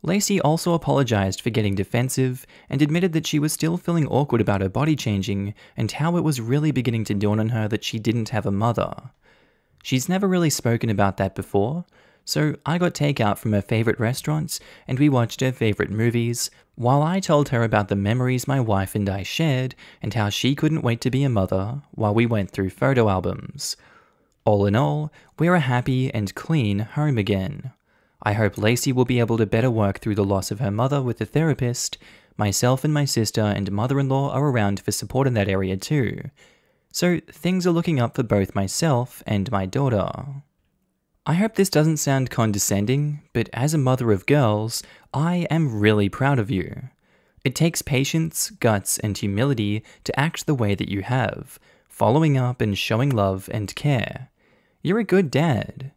Lacey also apologized for getting defensive and admitted that she was still feeling awkward about her body changing and how it was really beginning to dawn on her that she didn't have a mother. She's never really spoken about that before, so I got takeout from her favorite restaurants and we watched her favorite movies, while I told her about the memories my wife and I shared and how she couldn't wait to be a mother while we went through photo albums. All in all, we're a happy and clean home again. I hope Lacey will be able to better work through the loss of her mother with a therapist. Myself and my sister and mother-in-law are around for support in that area too. So things are looking up for both myself and my daughter. I hope this doesn't sound condescending, but as a mother of girls, I am really proud of you. It takes patience, guts, and humility to act the way that you have, following up and showing love and care. You're a good dad.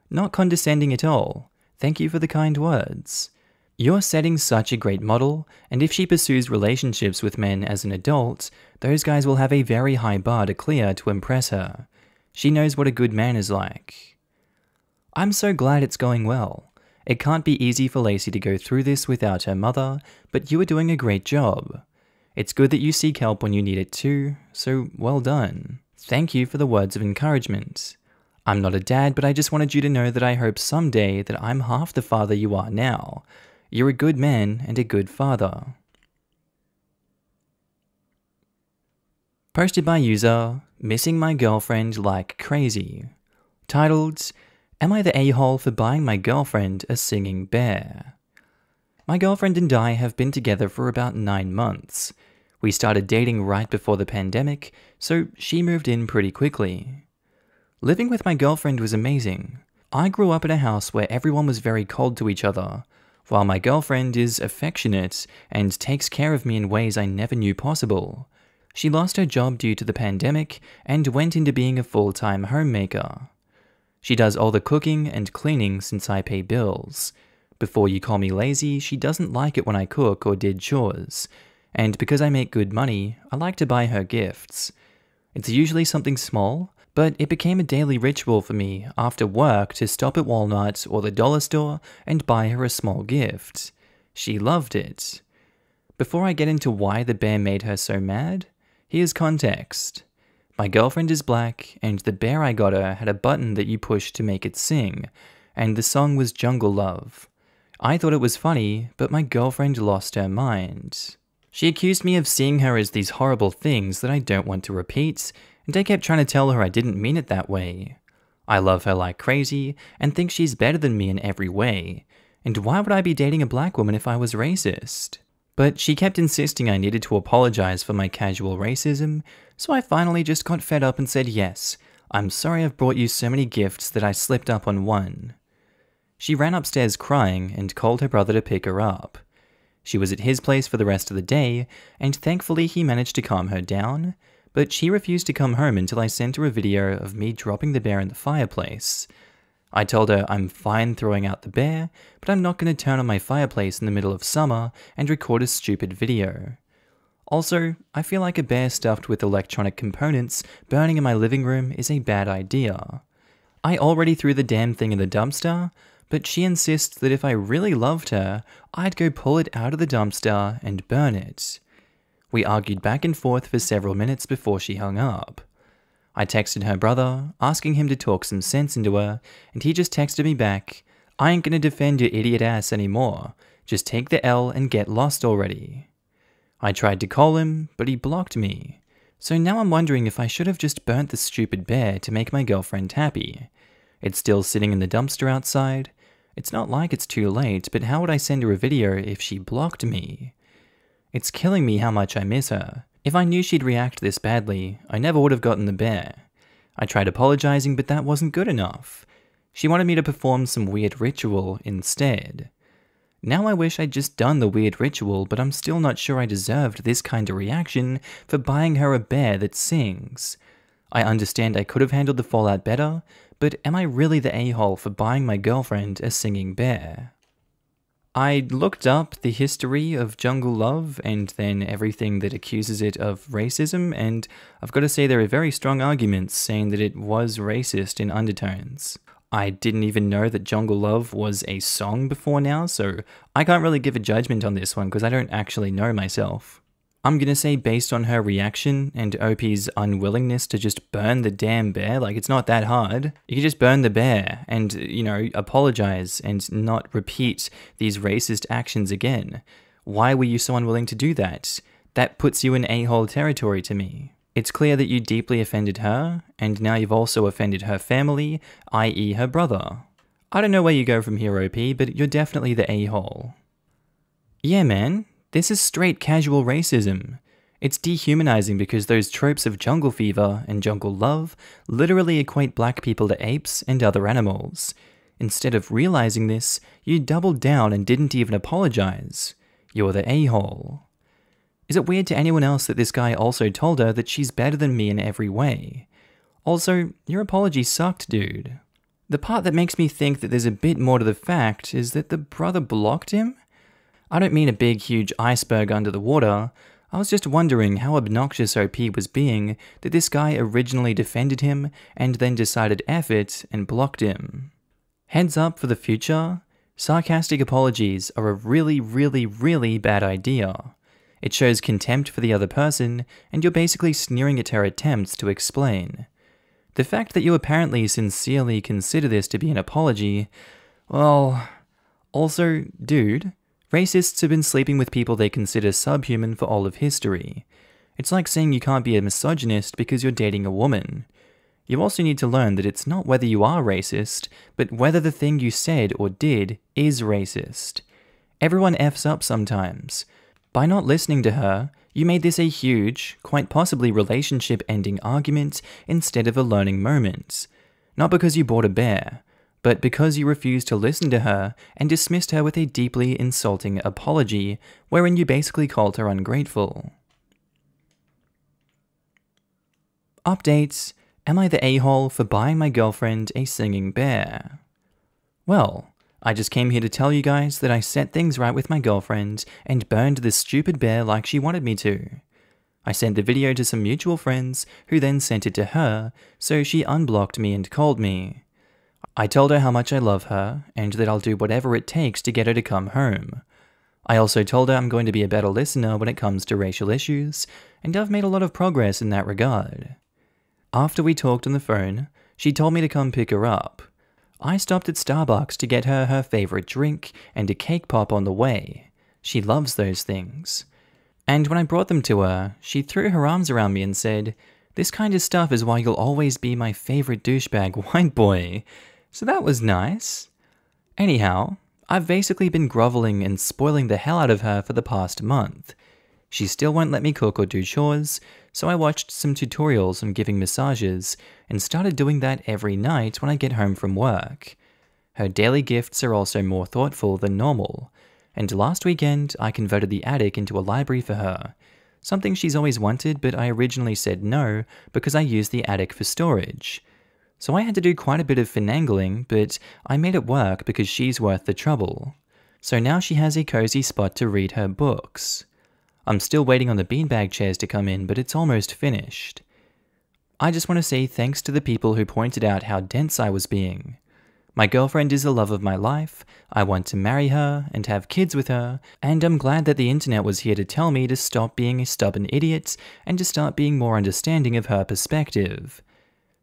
Not condescending at all. Thank you for the kind words. You're setting such a great model, and if she pursues relationships with men as an adult, those guys will have a very high bar to clear to impress her. She knows what a good man is like. I'm so glad it's going well. It can't be easy for Lacey to go through this without her mother, but you are doing a great job. It's good that you seek help when you need it too, so well done. Thank you for the words of encouragement. I'm not a dad, but I just wanted you to know that I hope someday that I'm half the father you are now. You're a good man and a good father. Posted by user Missing My Girlfriend Like Crazy. Titled, Am I the a-hole for buying my girlfriend a singing bear? My girlfriend and I have been together for about 9 months. We started dating right before the pandemic, so she moved in pretty quickly. Living with my girlfriend was amazing. I grew up in a house where everyone was very cold to each other, while my girlfriend is affectionate and takes care of me in ways I never knew possible. She lost her job due to the pandemic and went into being a full-time homemaker. She does all the cooking and cleaning since I pay bills. Before you call me lazy, she doesn't like it when I cook or did chores. And because I make good money, I like to buy her gifts. It's usually something small, but it became a daily ritual for me after work to stop at Walmart or the dollar store and buy her a small gift. She loved it. Before I get into why the bear made her so mad, here's context. My girlfriend is black, and the bear I got her had a button that you push to make it sing, and the song was Jungle Love. I thought it was funny, but my girlfriend lost her mind. She accused me of seeing her as these horrible things that I don't want to repeat, and I kept trying to tell her I didn't mean it that way. I love her like crazy, and think she's better than me in every way, and why would I be dating a black woman if I was racist? But she kept insisting I needed to apologize for my casual racism, so I finally just got fed up and said yes, I'm sorry I've brought you so many gifts that I slipped up on one. She ran upstairs crying and called her brother to pick her up. She was at his place for the rest of the day, and thankfully he managed to calm her down, but she refused to come home until I sent her a video of me dropping the bear in the fireplace. I told her I'm fine throwing out the bear, but I'm not going to turn on my fireplace in the middle of summer and record a stupid video. Also, I feel like a bear stuffed with electronic components burning in my living room is a bad idea. I already threw the damn thing in the dumpster, but she insists that if I really loved her, I'd go pull it out of the dumpster and burn it. We argued back and forth for several minutes before she hung up. I texted her brother, asking him to talk some sense into her, and he just texted me back, I ain't gonna defend your idiot ass anymore, just take the L and get lost already. I tried to call him, but he blocked me. So now I'm wondering if I should have just burnt the stupid bear to make my girlfriend happy. It's still sitting in the dumpster outside. It's not like it's too late, but how would I send her a video if she blocked me? It's killing me how much I miss her. If I knew she'd react this badly, I never would have gotten the bear. I tried apologizing, but that wasn't good enough. She wanted me to perform some weird ritual instead. Now I wish I'd just done the weird ritual, but I'm still not sure I deserved this kind of reaction for buying her a bear that sings. I understand I could have handled the fallout better, but am I really the a-hole for buying my girlfriend a singing bear? I looked up the history of Jungle Love and then everything that accuses it of racism, and I've got to say there are very strong arguments saying that it was racist in undertones. I didn't even know that Jungle Love was a song before now, so I can't really give a judgment on this one because I don't actually know myself. I'm gonna say based on her reaction and OP's unwillingness to just burn the damn bear, like it's not that hard. You can just burn the bear and, you know, apologize and not repeat these racist actions again. Why were you so unwilling to do that? That puts you in a-hole territory to me. It's clear that you deeply offended her, and now you've also offended her family, i.e. her brother. I don't know where you go from here, OP, but you're definitely the a-hole. Yeah, man. This is straight casual racism. It's dehumanizing because those tropes of jungle fever and jungle love literally equate black people to apes and other animals. Instead of realizing this, you doubled down and didn't even apologize. You're the a-hole. Is it weird to anyone else that this guy also told her that she's better than me in every way? Also, your apology sucked, dude. The part that makes me think that there's a bit more to the fact is that the brother blocked him? I don't mean a big, huge iceberg under the water. I was just wondering how obnoxious OP was being that this guy originally defended him and then decided F it and blocked him. Heads up for the future, sarcastic apologies are a really, really, really bad idea. It shows contempt for the other person, and you're basically sneering at her attempts to explain. The fact that you apparently sincerely consider this to be an apology, well, also, dude, racists have been sleeping with people they consider subhuman for all of history. It's like saying you can't be a misogynist because you're dating a woman. You also need to learn that it's not whether you are racist, but whether the thing you said or did is racist. Everyone F's up sometimes. By not listening to her, you made this a huge, quite possibly relationship-ending argument instead of a learning moment. Not because you bought a bear, but because you refused to listen to her and dismissed her with a deeply insulting apology, wherein you basically called her ungrateful. Updates. Am I the a-hole for buying my girlfriend a singing bear? Well, I just came here to tell you guys that I set things right with my girlfriend and burned this stupid bear like she wanted me to. I sent the video to some mutual friends who then sent it to her, so she unblocked me and called me. I told her how much I love her and that I'll do whatever it takes to get her to come home. I also told her I'm going to be a better listener when it comes to racial issues, and I've made a lot of progress in that regard. After we talked on the phone, she told me to come pick her up. I stopped at Starbucks to get her her favorite drink and a cake pop on the way. She loves those things. And when I brought them to her, she threw her arms around me and said, "This kind of stuff is why you'll always be my favorite douchebag white boy." So that was nice. Anyhow, I've basically been groveling and spoiling the hell out of her for the past month. She still won't let me cook or do chores, so I watched some tutorials on giving massages and started doing that every night when I get home from work. Her daily gifts are also more thoughtful than normal, and last weekend I converted the attic into a library for her, something she's always wanted, but I originally said no because I used the attic for storage. So I had to do quite a bit of finagling, but I made it work because she's worth the trouble. So now she has a cozy spot to read her books. I'm still waiting on the beanbag chairs to come in, but it's almost finished. I just want to say thanks to the people who pointed out how dense I was being. My girlfriend is the love of my life, I want to marry her and have kids with her, and I'm glad that the internet was here to tell me to stop being a stubborn idiot and to start being more understanding of her perspective.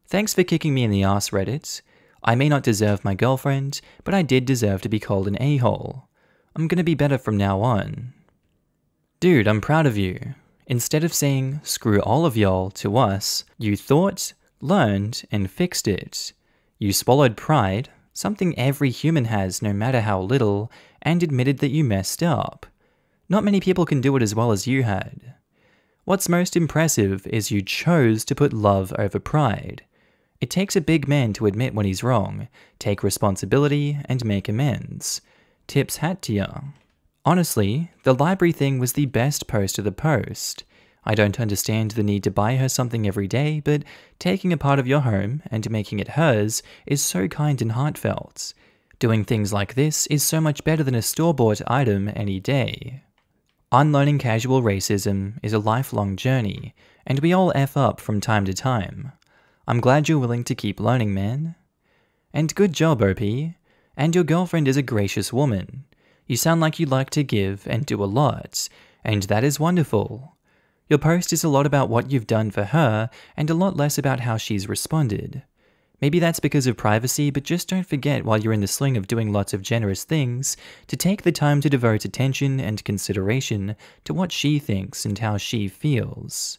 Thanks for kicking me in the ass, Reddit. I may not deserve my girlfriend, but I did deserve to be called an a-hole. I'm gonna be better from now on. Dude, I'm proud of you. Instead of saying, "screw all of y'all" to us, you thought, learned, and fixed it. You swallowed pride, something every human has no matter how little, and admitted that you messed up. Not many people can do it as well as you had. What's most impressive is you chose to put love over pride. It takes a big man to admit when he's wrong, take responsibility, and make amends. Tips hat to ya. Honestly, the library thing was the best post of the post. I don't understand the need to buy her something every day, but taking a part of your home and making it hers is so kind and heartfelt. Doing things like this is so much better than a store-bought item any day. Unlearning casual racism is a lifelong journey, and we all F up from time to time. I'm glad you're willing to keep learning, man. And good job, OP. And your girlfriend is a gracious woman. You sound like you like to give and do a lot, and that is wonderful. Your post is a lot about what you've done for her, and a lot less about how she's responded. Maybe that's because of privacy, but just don't forget while you're in the swing of doing lots of generous things, to take the time to devote attention and consideration to what she thinks and how she feels.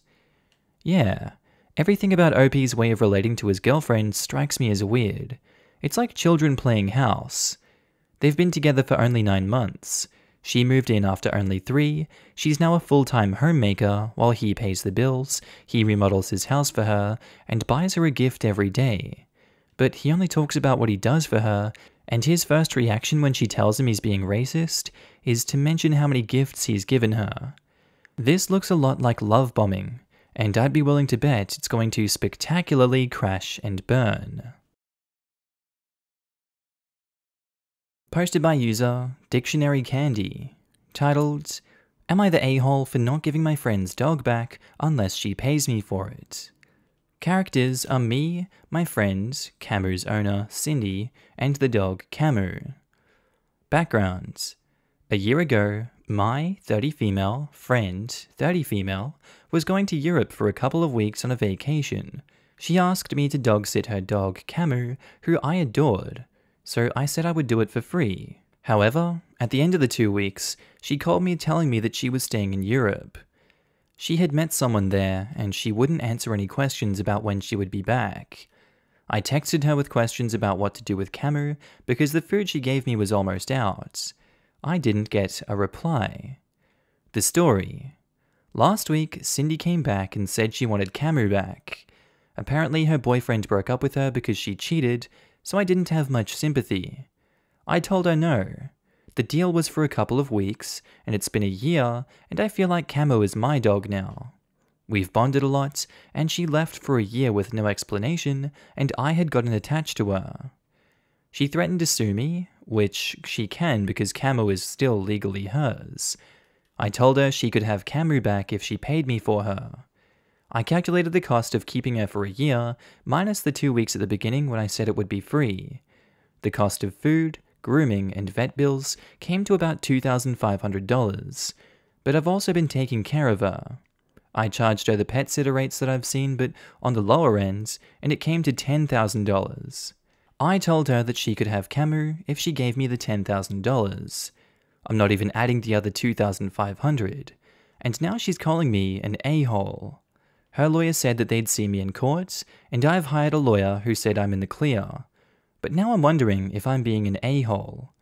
Yeah, everything about OP's way of relating to his girlfriend strikes me as weird. It's like children playing house. They've been together for only 9 months. She moved in after only 3, she's now a full-time homemaker while he pays the bills, he remodels his house for her, and buys her a gift every day. But he only talks about what he does for her, and his first reaction when she tells him he's being racist is to mention how many gifts he's given her. This looks a lot like love bombing, and I'd be willing to bet it's going to spectacularly crash and burn. Posted by user Dictionary Candy, titled, "Am I the a-hole for not giving my friend's dog back unless she pays me for it?" Characters are me, my friend, Camu's owner, Cindy, and the dog Camu. Background: a year ago, my 30 female friend, 30 female, was going to Europe for a couple of weeks on a vacation. She asked me to dog sit her dog, Camu, who I adored, so I said I would do it for free. However, at the end of the 2 weeks, she called me telling me that she was staying in Europe. She had met someone there, and she wouldn't answer any questions about when she would be back. I texted her with questions about what to do with Camu because the food she gave me was almost out. I didn't get a reply. The story. Last week, Cindy came back and said she wanted Camu back. Apparently her boyfriend broke up with her because she cheated, so I didn't have much sympathy. I told her no. The deal was for a couple of weeks, and it's been a year, and I feel like Camu is my dog now. We've bonded a lot, and she left for a year with no explanation, and I had gotten attached to her. She threatened to sue me, which she can because Camu is still legally hers. I told her she could have Camu back if she paid me for her. I calculated the cost of keeping her for a year, minus the 2 weeks at the beginning when I said it would be free. The cost of food, grooming, and vet bills came to about $2,500, but I've also been taking care of her. I charged her the pet sitter rates that I've seen, but on the lower ends, and it came to $10,000. I told her that she could have Camu if she gave me the $10,000. I'm not even adding the other $2,500, and now she's calling me an a-hole. Her lawyer said that they'd see me in court, and I've hired a lawyer who said I'm in the clear. But now I'm wondering if I'm being an a-hole.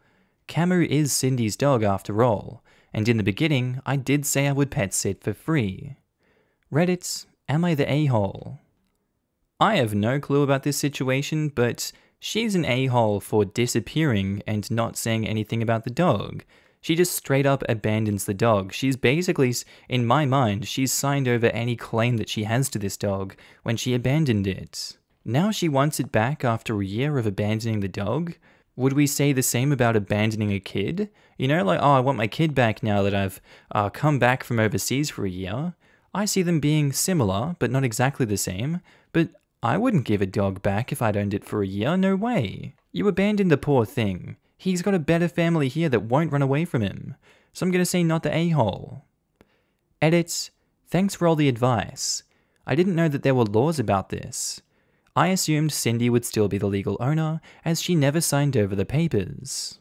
Camu is Cindy's dog after all, and in the beginning I did say I would pet sit for free. Reddit, am I the a-hole? I have no clue about this situation, but she's an a-hole for disappearing and not saying anything about the dog. She just straight up abandons the dog. She's basically, in my mind, she's signed over any claim that she has to this dog when she abandoned it. Now she wants it back after a year of abandoning the dog? Would we say the same about abandoning a kid? You know, like, oh, I want my kid back now that I've come back from overseas for a year. I see them being similar, but not exactly the same. But I wouldn't give a dog back if I'd owned it for a year, no way. You abandoned the poor thing. He's got a better family here that won't run away from him. So I'm gonna say not the a-hole. Edit, thanks for all the advice. I didn't know that there were laws about this. I assumed Cindy would still be the legal owner, as she never signed over the papers.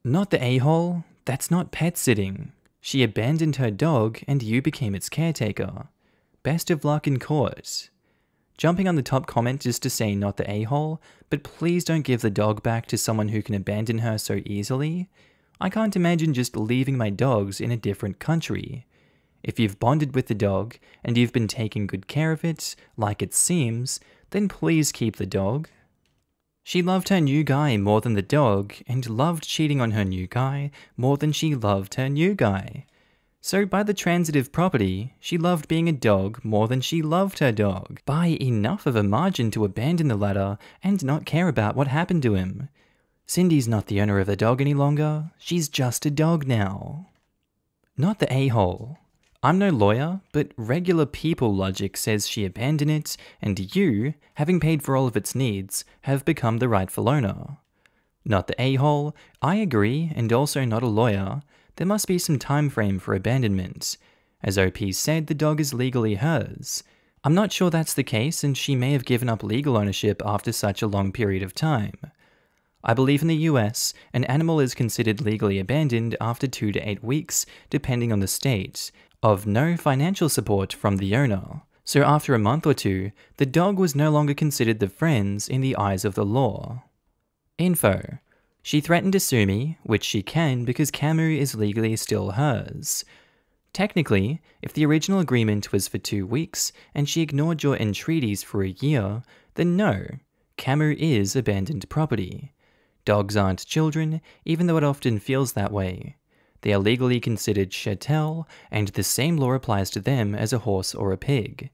Not the a-hole, that's not pet sitting. She abandoned her dog and you became its caretaker. Best of luck in court. Jumping on the top comment just to say not the a-hole, but please don't give the dog back to someone who can abandon her so easily. I can't imagine just leaving my dogs in a different country. If you've bonded with the dog, and you've been taking good care of it, like it seems, then please keep the dog. She loved her new guy more than the dog, and loved cheating on her new guy more than she loved her new guy. So by the transitive property, she loved being a dog more than she loved her dog, by enough of a margin to abandon the latter and not care about what happened to him. Cindy's not the owner of the dog any longer, she's just a dog now. Not the a-hole. I'm no lawyer, but regular people logic says she abandoned it, and you, having paid for all of its needs, have become the rightful owner. Not the a-hole, I agree, and also not a lawyer. There must be some time frame for abandonment. As OP said, the dog is legally hers. I'm not sure that's the case, and she may have given up legal ownership after such a long period of time. I believe in the US, an animal is considered legally abandoned after 2 to 8 weeks, depending on the state, of no financial support from the owner. So after a month or two, the dog was no longer considered the friends in the eyes of the law. Info. She threatened to sue me, which she can because Camu is legally still hers. Technically, if the original agreement was for 2 weeks and she ignored your entreaties for a year, then no, Camu is abandoned property. Dogs aren't children, even though it often feels that way. They are legally considered chattel, and the same law applies to them as a horse or a pig.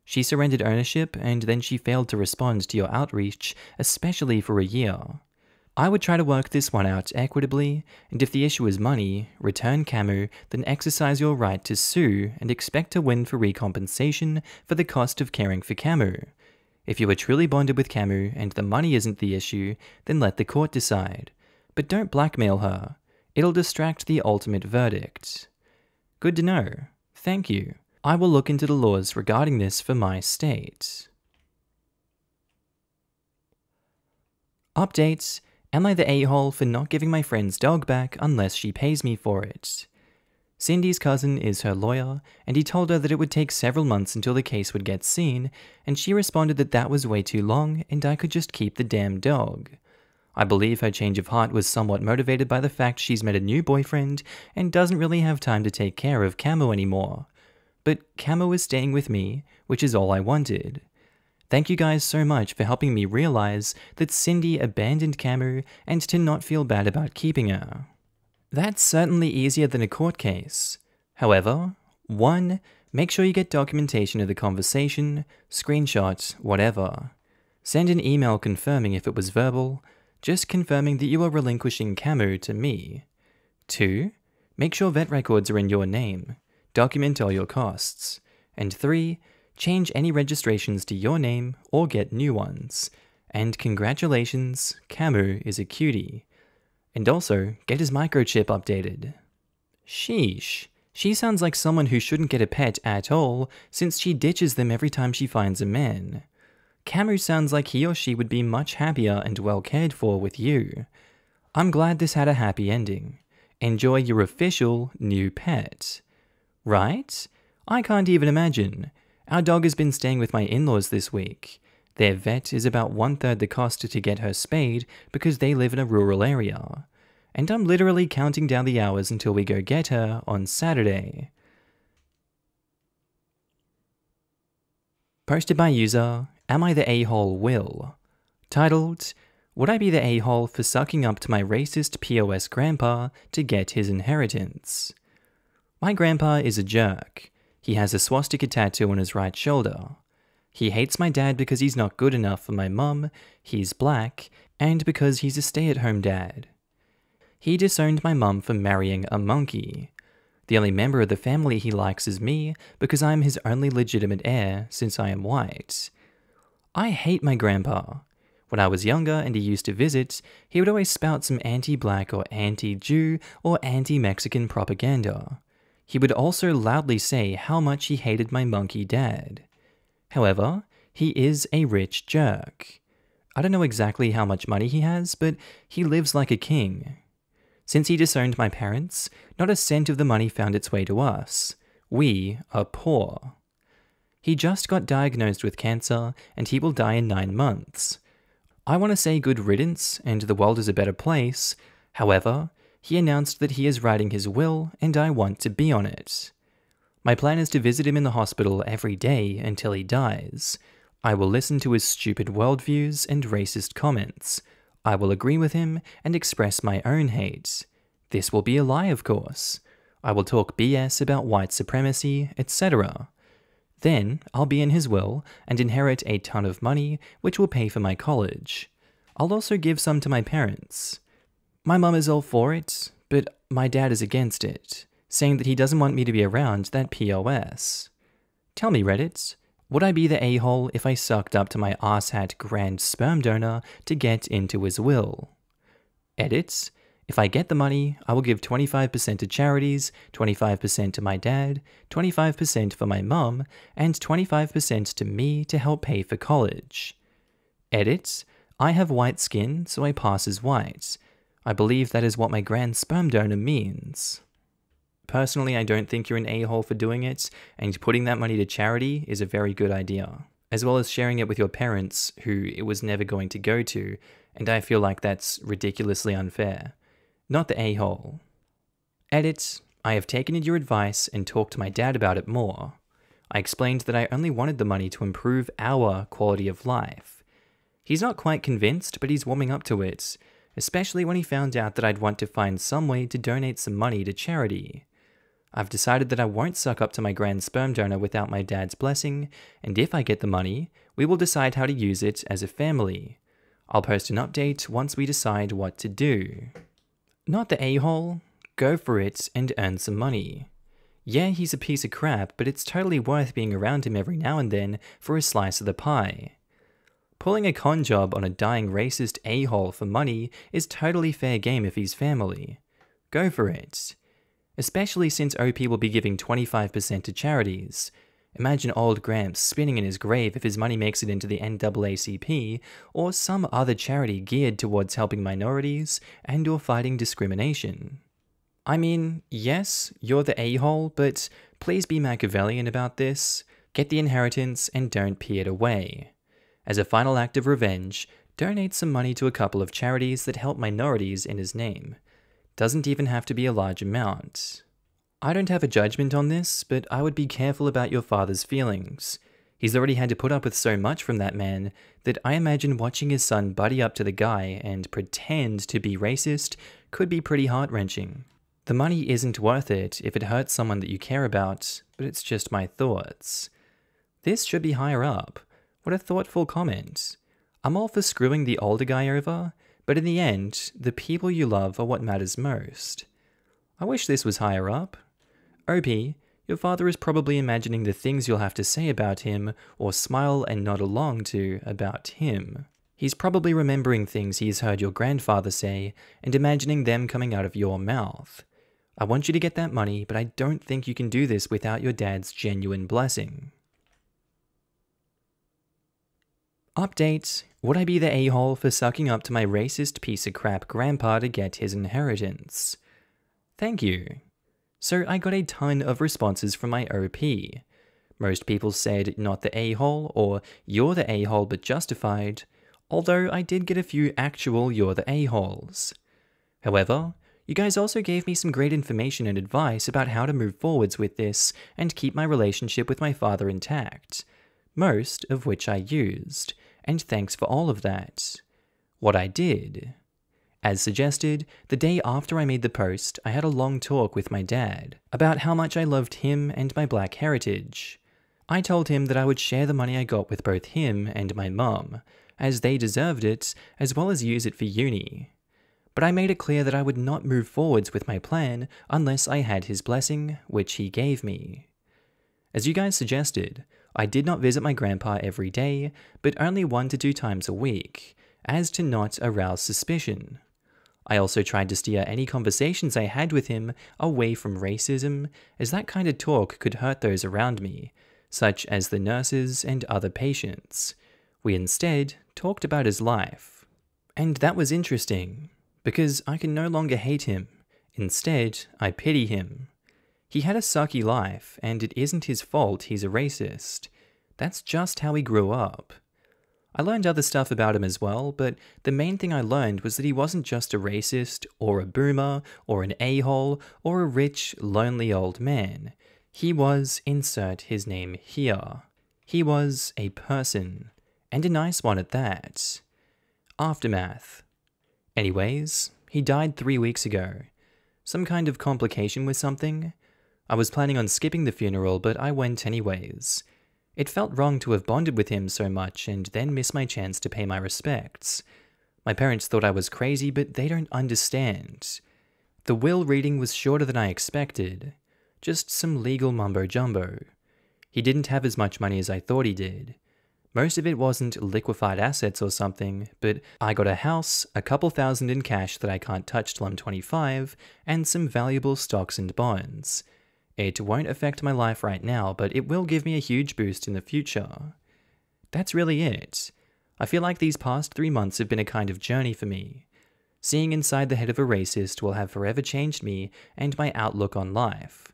She surrendered ownership, and then she failed to respond to your outreach, especially for a year. I would try to work this one out equitably, and if the issue is money, return Camu, then exercise your right to sue and expect to win for recompensation for the cost of caring for Camu. If you are truly bonded with Camu and the money isn't the issue, then let the court decide. But don't blackmail her. It'll distract the ultimate verdict. Good to know. Thank you. I will look into the laws regarding this for my state. Updates. Am I the a-hole for not giving my friend's dog back unless she pays me for it? Cindy's cousin is her lawyer, and he told her that it would take several months until the case would get seen, and she responded that that was way too long and I could just keep the damn dog. I believe her change of heart was somewhat motivated by the fact she's met a new boyfriend and doesn't really have time to take care of Camo anymore. But Camo is staying with me, which is all I wanted. Thank you guys so much for helping me realize that Cindy abandoned Camo and to not feel bad about keeping her. That's certainly easier than a court case. However, 1. Make sure you get documentation of the conversation, screenshot, whatever. Send an email confirming if it was verbal, just confirming that you are relinquishing Camo to me. 2. Make sure vet records are in your name. Document all your costs. And 3. Change any registrations to your name or get new ones. And congratulations, Camo is a cutie. And also, get his microchip updated. Sheesh. She sounds like someone who shouldn't get a pet at all, since she ditches them every time she finds a man. Camo sounds like he or she would be much happier and well cared for with you. I'm glad this had a happy ending. Enjoy your official new pet. Right? I can't even imagine. Our dog has been staying with my in-laws this week. Their vet is about 1/3 the cost to get her spayed because they live in a rural area. And I'm literally counting down the hours until we go get her on Saturday. Posted by user, Am I the a-hole Will? Titled, Would I be the a-hole for sucking up to my racist POS grandpa to get his inheritance? My grandpa is a jerk. He has a swastika tattoo on his right shoulder. He hates my dad because he's not good enough for my mum, he's black, and because he's a stay-at-home dad. He disowned my mum for marrying a monkey. The only member of the family he likes is me because I'm his only legitimate heir since I am white. I hate my grandpa. When I was younger and he used to visit, he would always spout some anti-black or anti-Jew or anti-Mexican propaganda. He would also loudly say how much he hated my monkey dad. However, he is a rich jerk. I don't know exactly how much money he has, but he lives like a king. Since he disowned my parents, not a cent of the money found its way to us. We are poor. He just got diagnosed with cancer, and he will die in 9 months. I want to say good riddance, and the world is a better place. However, he announced that he is writing his will, and I want to be on it. My plan is to visit him in the hospital every day until he dies. I will listen to his stupid worldviews and racist comments. I will agree with him and express my own hate. This will be a lie, of course. I will talk BS about white supremacy, etc. Then, I'll be in his will and inherit a ton of money, which will pay for my college. I'll also give some to my parents. My mum is all for it, but my dad is against it, saying that he doesn't want me to be around that POS. Tell me, Reddit, would I be the a-hole if I sucked up to my arsehat grand sperm donor to get into his will? Edit, if I get the money, I will give 25% to charities, 25% to my dad, 25% for my mum, and 25% to me to help pay for college. Edit, I have white skin, so I pass as white. I believe that is what my grand sperm donor means. Personally, I don't think you're an a-hole for doing it, and putting that money to charity is a very good idea, as well as sharing it with your parents, who it was never going to go to, and I feel like that's ridiculously unfair. Not the a-hole. Edit, I have taken your advice and talked to my dad about it more. I explained that I only wanted the money to improve our quality of life. He's not quite convinced, but he's warming up to it, especially when he found out that I'd want to find some way to donate some money to charity. I've decided that I won't suck up to my grand sperm donor without my dad's blessing, and if I get the money, we will decide how to use it as a family. I'll post an update once we decide what to do. Not the a-hole. Go for it and earn some money. Yeah, he's a piece of crap, but it's totally worth being around him every now and then for a slice of the pie. Pulling a con job on a dying racist a-hole for money is totally fair game if he's family. Go for it. Especially since OP will be giving 25% to charities. Imagine old Gramps spinning in his grave if his money makes it into the NAACP or some other charity geared towards helping minorities and or fighting discrimination. I mean, yes, you're the a-hole, but please be Machiavellian about this. Get the inheritance and don't pee it away. As a final act of revenge, donate some money to a couple of charities that help minorities in his name. Doesn't even have to be a large amount. I don't have a judgment on this, but I would be careful about your father's feelings. He's already had to put up with so much from that man that I imagine watching his son buddy up to the guy and pretend to be racist could be pretty heart-wrenching. The money isn't worth it if it hurts someone that you care about, but it's just my thoughts. This should be higher up. What a thoughtful comment. I'm all for screwing the older guy over, but in the end, the people you love are what matters most. I wish this was higher up. OP, your father is probably imagining the things you'll have to say about him or smile and nod along to about him. He's probably remembering things he's heard your grandfather say and imagining them coming out of your mouth. I want you to get that money, but I don't think you can do this without your dad's genuine blessing. Update. Would I be the a-hole for sucking up to my racist piece of crap grandpa to get his inheritance? Thank you. So I got a ton of responses from my OP. Most people said not the a-hole or you're the a-hole but justified, although I did get a few actual you're the a-holes. However, you guys also gave me some great information and advice about how to move forwards with this and keep my relationship with my father intact, most of which I used, and thanks for all of that. What I did. As suggested, the day after I made the post, I had a long talk with my dad about how much I loved him and my black heritage. I told him that I would share the money I got with both him and my mum, as they deserved it, as well as use it for uni. But I made it clear that I would not move forwards with my plan unless I had his blessing, which he gave me. As you guys suggested, I did not visit my grandpa every day, but only 1 to 2 times a week, as to not arouse suspicion. I also tried to steer any conversations I had with him away from racism, as that kind of talk could hurt those around me, such as the nurses and other patients. We instead talked about his life. And that was interesting, because I can no longer hate him. Instead, I pity him. He had a sucky life, and it isn't his fault he's a racist. That's just how he grew up. I learned other stuff about him as well, but the main thing I learned was that he wasn't just a racist, or a boomer, or an a-hole, or a rich, lonely old man. He was, insert his name here. He was a person, and a nice one at that. Aftermath. Anyways, he died 3 weeks ago. Some kind of complication with something. I was planning on skipping the funeral, but I went anyways. It felt wrong to have bonded with him so much and then miss my chance to pay my respects. My parents thought I was crazy, but they don't understand. The will reading was shorter than I expected. Just some legal mumbo-jumbo. He didn't have as much money as I thought he did. Most of it wasn't liquefied assets or something, but I got a house, a couple thousand in cash that I can't touch till I'm 25, and some valuable stocks and bonds. It won't affect my life right now, but it will give me a huge boost in the future. That's really it. I feel like these past 3 months have been a kind of journey for me. Seeing inside the head of a racist will have forever changed me and my outlook on life.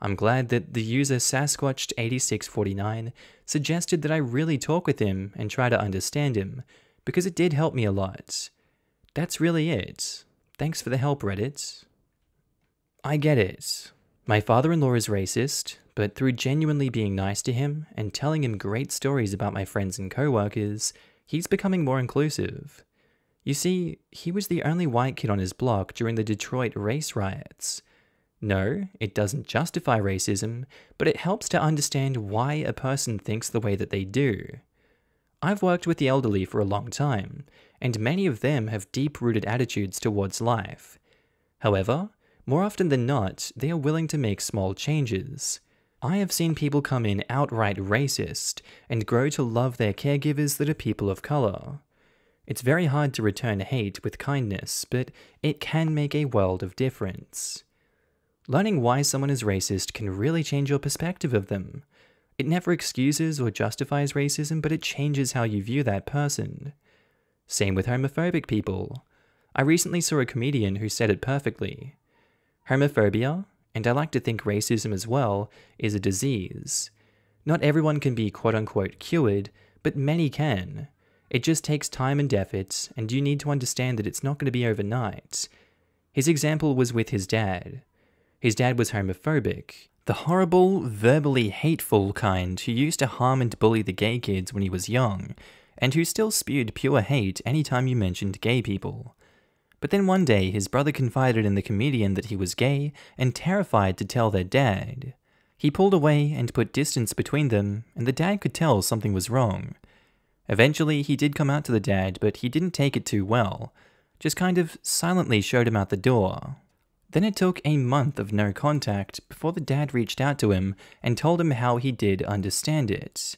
I'm glad that the user Sasquatched8649 suggested that I really talk with him and try to understand him, because it did help me a lot. That's really it. Thanks for the help, Reddit. I get it. My father-in-law is racist, but through genuinely being nice to him and telling him great stories about my friends and co-workers, he's becoming more inclusive. You see, he was the only white kid on his block during the Detroit race riots. No, it doesn't justify racism, but it helps to understand why a person thinks the way that they do. I've worked with the elderly for a long time, and many of them have deep-rooted attitudes towards life. However, more often than not, they are willing to make small changes. I have seen people come in outright racist and grow to love their caregivers that are people of color. It's very hard to return hate with kindness, but it can make a world of difference. Learning why someone is racist can really change your perspective of them. It never excuses or justifies racism, but it changes how you view that person. Same with homophobic people. I recently saw a comedian who said it perfectly. Homophobia, and I like to think racism as well, is a disease. Not everyone can be quote-unquote cured, but many can. It just takes time and effort, and you need to understand that it's not going to be overnight. His example was with his dad. His dad was homophobic, the horrible, verbally hateful kind who used to harm and bully the gay kids when he was young, and who still spewed pure hate anytime you mentioned gay people. But then one day his brother confided in the comedian that he was gay and terrified to tell their dad. He pulled away and put distance between them, and the dad could tell something was wrong. Eventually he did come out to the dad, but he didn't take it too well, just kind of silently showed him out the door. Then it took a month of no contact before the dad reached out to him and told him how he did understand it.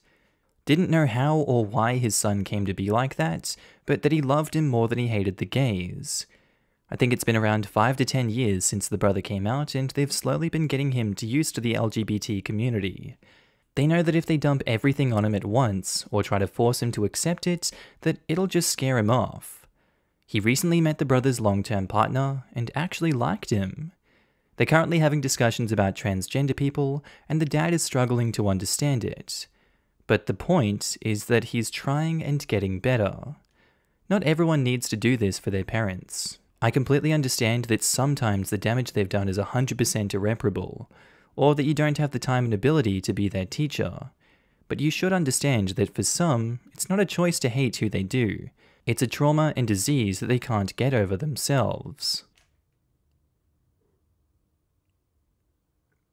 Didn't know how or why his son came to be like that, but that he loved him more than he hated the gays. I think it's been around 5 to 10 years since the brother came out, and they've slowly been getting him to used to the LGBT community. They know that if they dump everything on him at once, or try to force him to accept it, that it'll just scare him off. He recently met the brother's long-term partner, and actually liked him. They're currently having discussions about transgender people, and the dad is struggling to understand it. But the point is that he's trying and getting better. Not everyone needs to do this for their parents. I completely understand that sometimes the damage they've done is 100% irreparable, or that you don't have the time and ability to be their teacher. But you should understand that for some, it's not a choice to hate who they do. It's a trauma and disease that they can't get over themselves.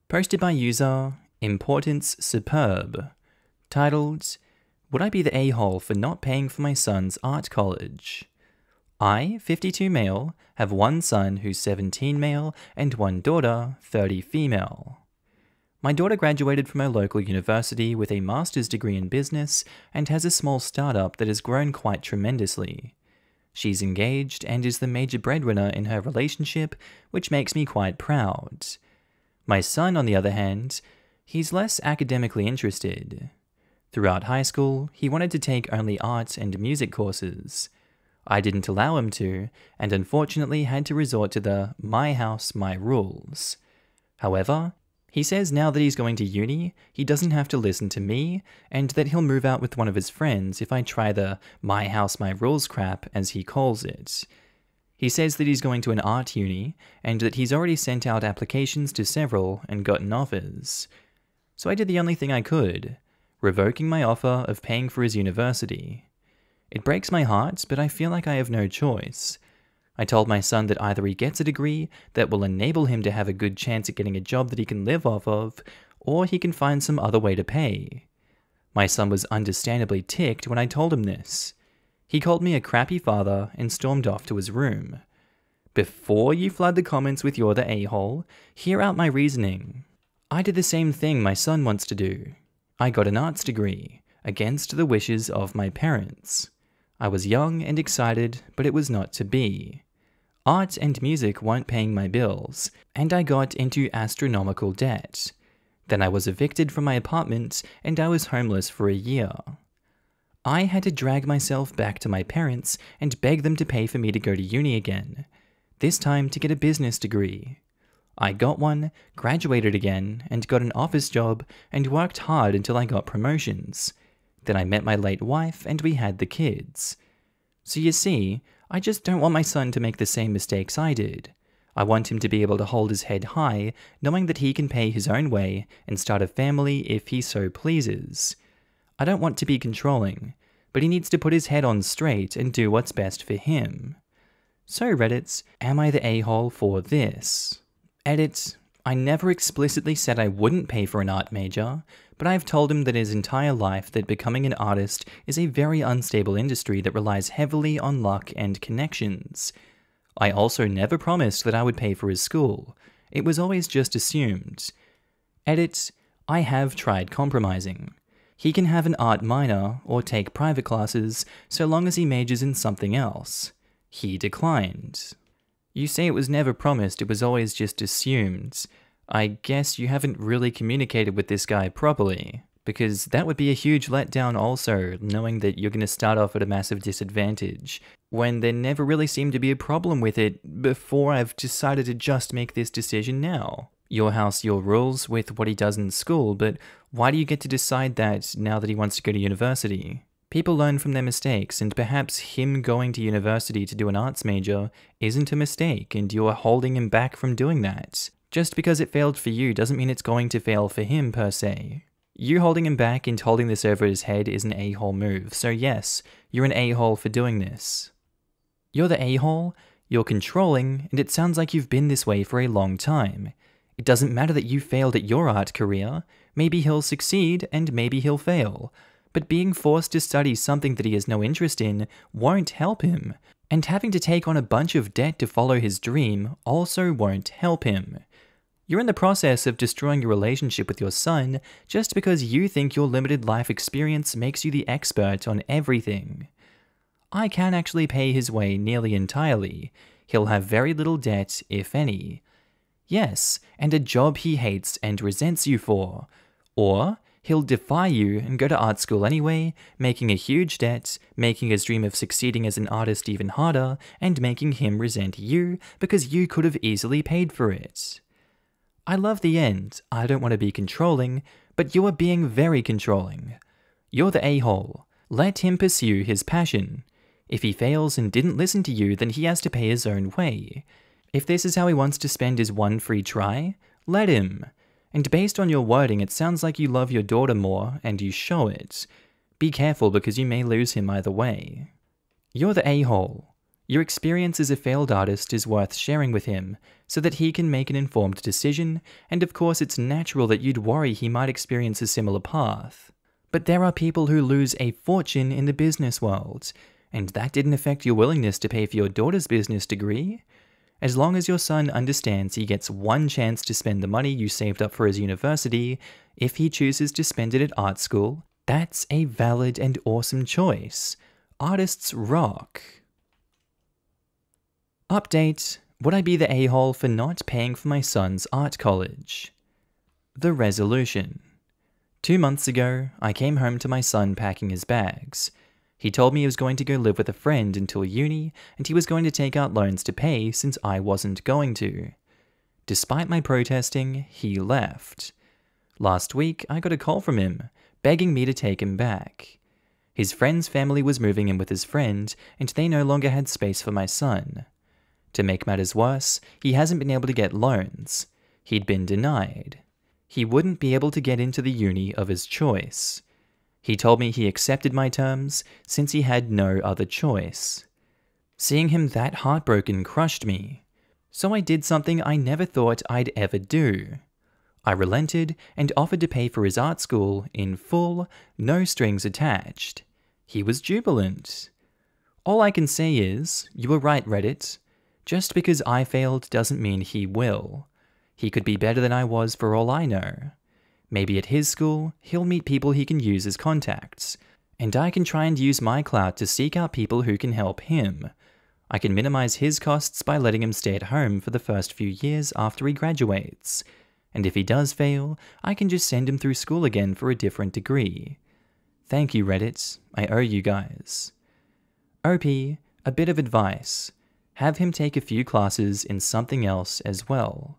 Posted by user Importance Superb. Titled, Would I be the a-hole for not paying for my son's art college? I, 52 male, have one son who's 17 male and one daughter, 30 female. My daughter graduated from her local university with a master's degree in business and has a small startup that has grown quite tremendously. She's engaged and is the major breadwinner in her relationship, which makes me quite proud. My son, on the other hand, he's less academically interested. Throughout high school, he wanted to take only art and music courses. I didn't allow him to, and unfortunately had to resort to the my house, my rules. However, he says now that he's going to uni, he doesn't have to listen to me, and that he'll move out with one of his friends if I try the my house, my rules crap, as he calls it. He says that he's going to an art uni, and that he's already sent out applications to several and gotten offers. So I did the only thing I could, revoking my offer of paying for his university. It breaks my heart, but I feel like I have no choice. I told my son that either he gets a degree that will enable him to have a good chance at getting a job that he can live off of, or he can find some other way to pay. My son was understandably ticked when I told him this. He called me a crappy father and stormed off to his room. Before you flood the comments with "you're the a-hole," hear out my reasoning. I did the same thing my son wants to do. I got an arts degree, against the wishes of my parents. I was young and excited, but it was not to be. Art and music weren't paying my bills, and I got into astronomical debt. Then I was evicted from my apartment, and I was homeless for a year. I had to drag myself back to my parents and beg them to pay for me to go to uni again, this time to get a business degree. I got one, graduated again, and got an office job, and worked hard until I got promotions. Then I met my late wife, and we had the kids. So you see, I just don't want my son to make the same mistakes I did. I want him to be able to hold his head high, knowing that he can pay his own way and start a family if he so pleases. I don't want to be controlling, but he needs to put his head on straight and do what's best for him. So Reddit's, am I the a-hole for this? Edit, I never explicitly said I wouldn't pay for an art major, but I've told him that his entire life that becoming an artist is a very unstable industry that relies heavily on luck and connections. I also never promised that I would pay for his school. It was always just assumed. Edit, I have tried compromising. He can have an art minor or take private classes so long as he majors in something else. He declined. You say it was never promised, it was always just assumed. I guess you haven't really communicated with this guy properly. because that would be a huge letdown also, knowing that you're going to start off at a massive disadvantage, when there never really seemed to be a problem with it before I've decided to just make this decision now. Your house, your rules with what he does in school, but why do you get to decide that now that he wants to go to university? People learn from their mistakes, and perhaps him going to university to do an arts major isn't a mistake, and you're holding him back from doing that. Just because it failed for you doesn't mean it's going to fail for him per se. You holding him back and holding this over his head is an a-hole move, so yes, you're an a-hole for doing this. You're the a-hole, you're controlling, and it sounds like you've been this way for a long time. It doesn't matter that you failed at your art career, maybe he'll succeed and maybe he'll fail, but being forced to study something that he has no interest in won't help him, and having to take on a bunch of debt to follow his dream also won't help him. You're in the process of destroying your relationship with your son just because you think your limited life experience makes you the expert on everything. I can actually pay his way nearly entirely. He'll have very little debt, if any. Yes, and a job he hates and resents you for. Or he'll defy you and go to art school anyway, making a huge debt, making his dream of succeeding as an artist even harder, and making him resent you because you could have easily paid for it. I love the end. I don't want to be controlling, but you are being very controlling. You're the a-hole. Let him pursue his passion. If he fails and didn't listen to you, then he has to pay his own way. If this is how he wants to spend his one free try, let him. And based on your wording, it sounds like you love your daughter more, and you show it. Be careful because you may lose him either way. You're the a-hole. Your experience as a failed artist is worth sharing with him, so that he can make an informed decision, and of course it's natural that you'd worry he might experience a similar path. But there are people who lose a fortune in the business world, and that didn't affect your willingness to pay for your daughter's business degree. As long as your son understands he gets one chance to spend the money you saved up for his university, if he chooses to spend it at art school, that's a valid and awesome choice. Artists rock. Update: would I be the a-hole for not paying for my son's art college? The resolution. 2 months ago, I came home to my son packing his bags. He told me he was going to go live with a friend until uni, and he was going to take out loans to pay since I wasn't going to. Despite my protesting, he left. Last week, I got a call from him, begging me to take him back. His friend's family was moving in with his friend, and they no longer had space for my son. To make matters worse, he hasn't been able to get loans. He'd been denied. He wouldn't be able to get into the uni of his choice. He told me he accepted my terms since he had no other choice. Seeing him that heartbroken crushed me. So I did something I never thought I'd ever do. I relented and offered to pay for his art school in full, no strings attached. He was jubilant. All I can say is, you were right, Reddit. Just because I failed doesn't mean he will. He could be better than I was for all I know. Maybe at his school, he'll meet people he can use as contacts, and I can try and use my clout to seek out people who can help him. I can minimize his costs by letting him stay at home for the first few years after he graduates, and if he does fail, I can just send him through school again for a different degree. Thank you, Reddit. I owe you guys. OP, a bit of advice. Have him take a few classes in something else as well.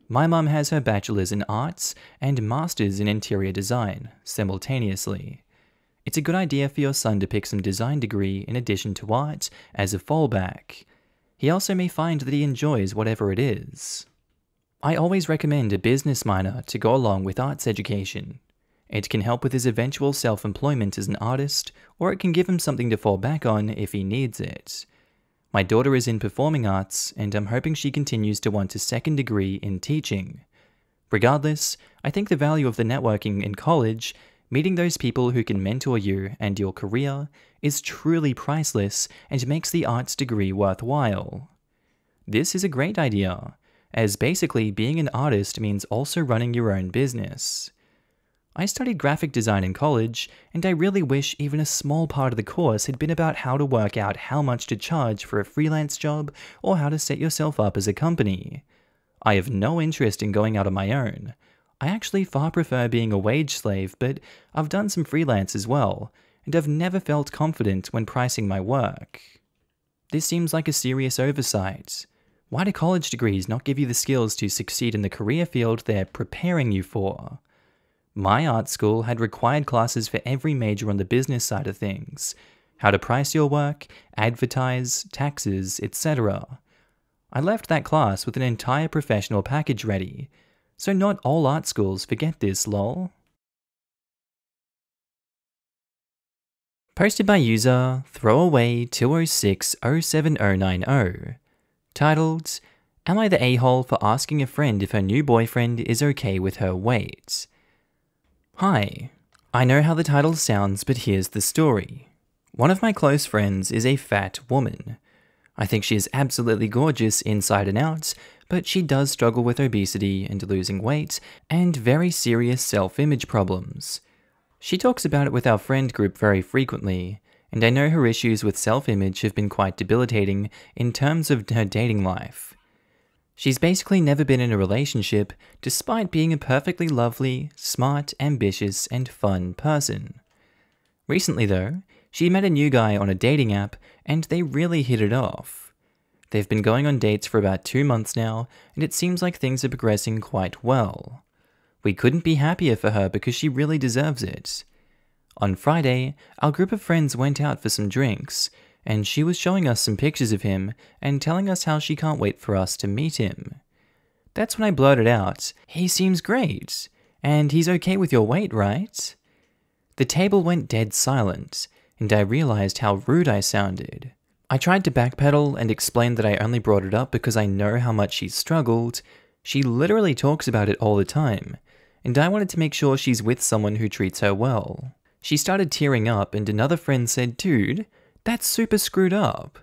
My mum has her bachelor's in arts and master's in interior design simultaneously. It's a good idea for your son to pick some design degree in addition to art as a fallback. He also may find that he enjoys whatever it is. I always recommend a business minor to go along with arts education. It can help with his eventual self-employment as an artist, or it can give him something to fall back on if he needs it. My daughter is in performing arts, and I'm hoping she continues to want a second degree in teaching. Regardless, I think the value of the networking in college, meeting those people who can mentor you and your career, is truly priceless and makes the arts degree worthwhile. This is a great idea, as basically being an artist means also running your own business. I studied graphic design in college, and I really wish even a small part of the course had been about how to work out how much to charge for a freelance job or how to set yourself up as a company. I have no interest in going out on my own. I actually far prefer being a wage slave, but I've done some freelance as well, and I've never felt confident when pricing my work. This seems like a serious oversight. Why do college degrees not give you the skills to succeed in the career field they're preparing you for? My art school had required classes for every major on the business side of things. How to price your work, advertise, taxes, etc. I left that class with an entire professional package ready. So not all art schools forget this, lol. Posted by user throwaway2060790. Titled, Am I the a-hole for asking a friend if her new boyfriend is okay with her weight? Hi. I know how the title sounds, but here's the story. One of my close friends is a fat woman. I think she is absolutely gorgeous inside and out, but she does struggle with obesity and losing weight, and very serious self-image problems. She talks about it with our friend group very frequently, and I know her issues with self-image have been quite debilitating in terms of her dating life. She's basically never been in a relationship, despite being a perfectly lovely, smart, ambitious, and fun person. Recently though, she met a new guy on a dating app, and they really hit it off. They've been going on dates for about 2 months now, and it seems like things are progressing quite well. We couldn't be happier for her because she really deserves it. On Friday, our group of friends went out for some drinks, and she was showing us some pictures of him and telling us how she can't wait for us to meet him. That's when I blurted out, "He seems great, and he's okay with your weight, right?" The table went dead silent, and I realized how rude I sounded. I tried to backpedal and explain that I only brought it up because I know how much she's struggled. She literally talks about it all the time, and I wanted to make sure she's with someone who treats her well. She started tearing up, and another friend said, "Dude, that's super screwed up."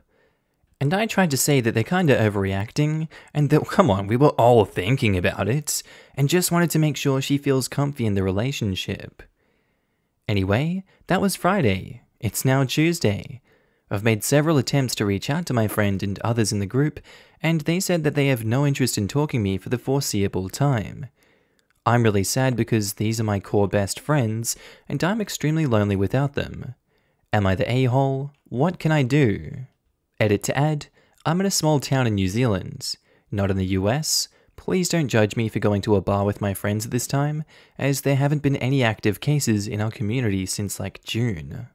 And I tried to say that they're kinda overreacting, and that, come on, we were all thinking about it, and just wanted to make sure she feels comfy in the relationship. Anyway, that was Friday. It's now Tuesday. I've made several attempts to reach out to my friend and others in the group, and they said that they have no interest in talking to me for the foreseeable time. I'm really sad because these are my core best friends, and I'm extremely lonely without them. Am I the a-hole? What can I do? Edit to add, I'm in a small town in New Zealand, not in the US. Please don't judge me for going to a bar with my friends at this time, as there haven't been any active cases in our community since like June.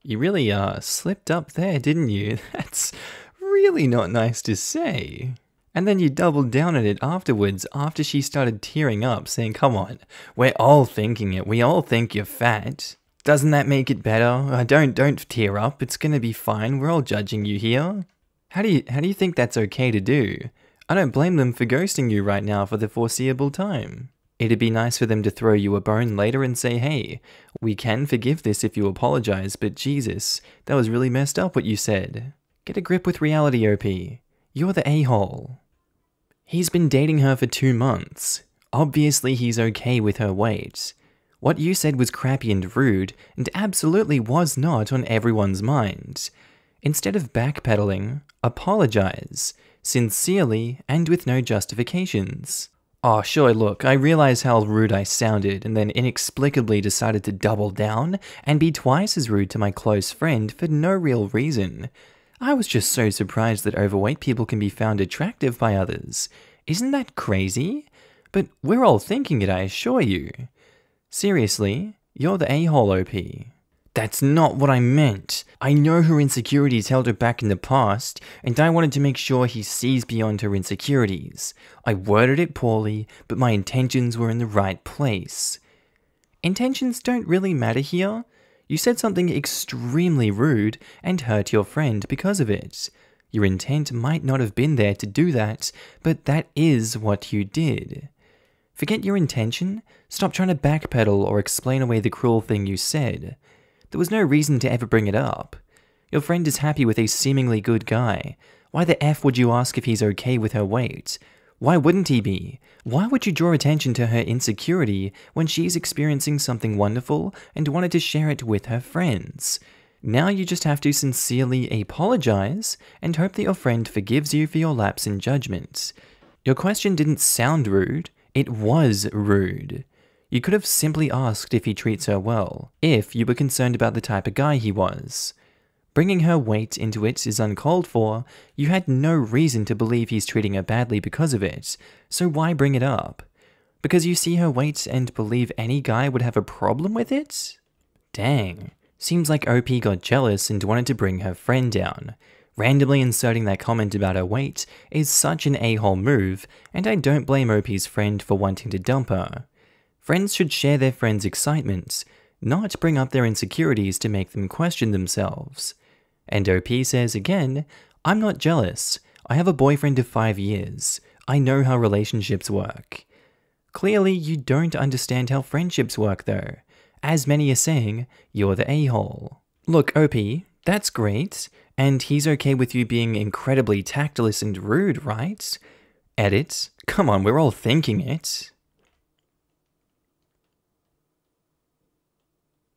You really slipped up there, didn't you? That's really not nice to say. And then you doubled down on it afterwards after she started tearing up, saying, "Come on, we're all thinking it. We all think you're fat. Doesn't that make it better? Don't tear up. It's gonna be fine. We're all judging you here." How do you think that's okay to do? I don't blame them for ghosting you right now for the foreseeable time. It'd be nice for them to throw you a bone later and say, "Hey, we can forgive this if you apologize, but Jesus, that was really messed up what you said." Get a grip with reality, OP. You're the a-hole. He's been dating her for 2 months. Obviously he's okay with her weight. What you said was crappy and rude, and absolutely was not on everyone's mind. Instead of backpedaling, apologize, sincerely and with no justifications. Oh sure, look, I realize how rude I sounded and then inexplicably decided to double down and be twice as rude to my close friend for no real reason. I was just so surprised that overweight people can be found attractive by others. Isn't that crazy? But we're all thinking it, I assure you. Seriously, you're the a-hole, OP. That's not what I meant. I know her insecurities held her back in the past, and I wanted to make sure he sees beyond her insecurities. I worded it poorly, but my intentions were in the right place. Intentions don't really matter here. You said something extremely rude and hurt your friend because of it. Your intent might not have been there to do that, but that is what you did. Forget your intention, stop trying to backpedal or explain away the cruel thing you said. There was no reason to ever bring it up. Your friend is happy with a seemingly good guy. Why the F would you ask if he's okay with her weight? Why wouldn't he be? Why would you draw attention to her insecurity when she's experiencing something wonderful and wanted to share it with her friends? Now you just have to sincerely apologize and hope that your friend forgives you for your lapse in judgment. Your question didn't sound rude, It was rude. You could have simply asked if he treats her well, if you were concerned about the type of guy he was. Bringing her weight into it is uncalled for. You had no reason to believe he's treating her badly because of it, so why bring it up? Because you see her weight and believe any guy would have a problem with it? Dang. Seems like OP got jealous and wanted to bring her friend down. Randomly inserting that comment about her weight is such an a-hole move, and I don't blame OP's friend for wanting to dump her. Friends should share their friends' excitement, not bring up their insecurities to make them question themselves. And OP says again, I'm not jealous. I have a boyfriend of 5 years. I know how relationships work. Clearly, you don't understand how friendships work though. As many are saying, you're the a-hole. Look, OP, that's great, and he's okay with you being incredibly tactless and rude, right? Edit. Come on, we're all thinking it.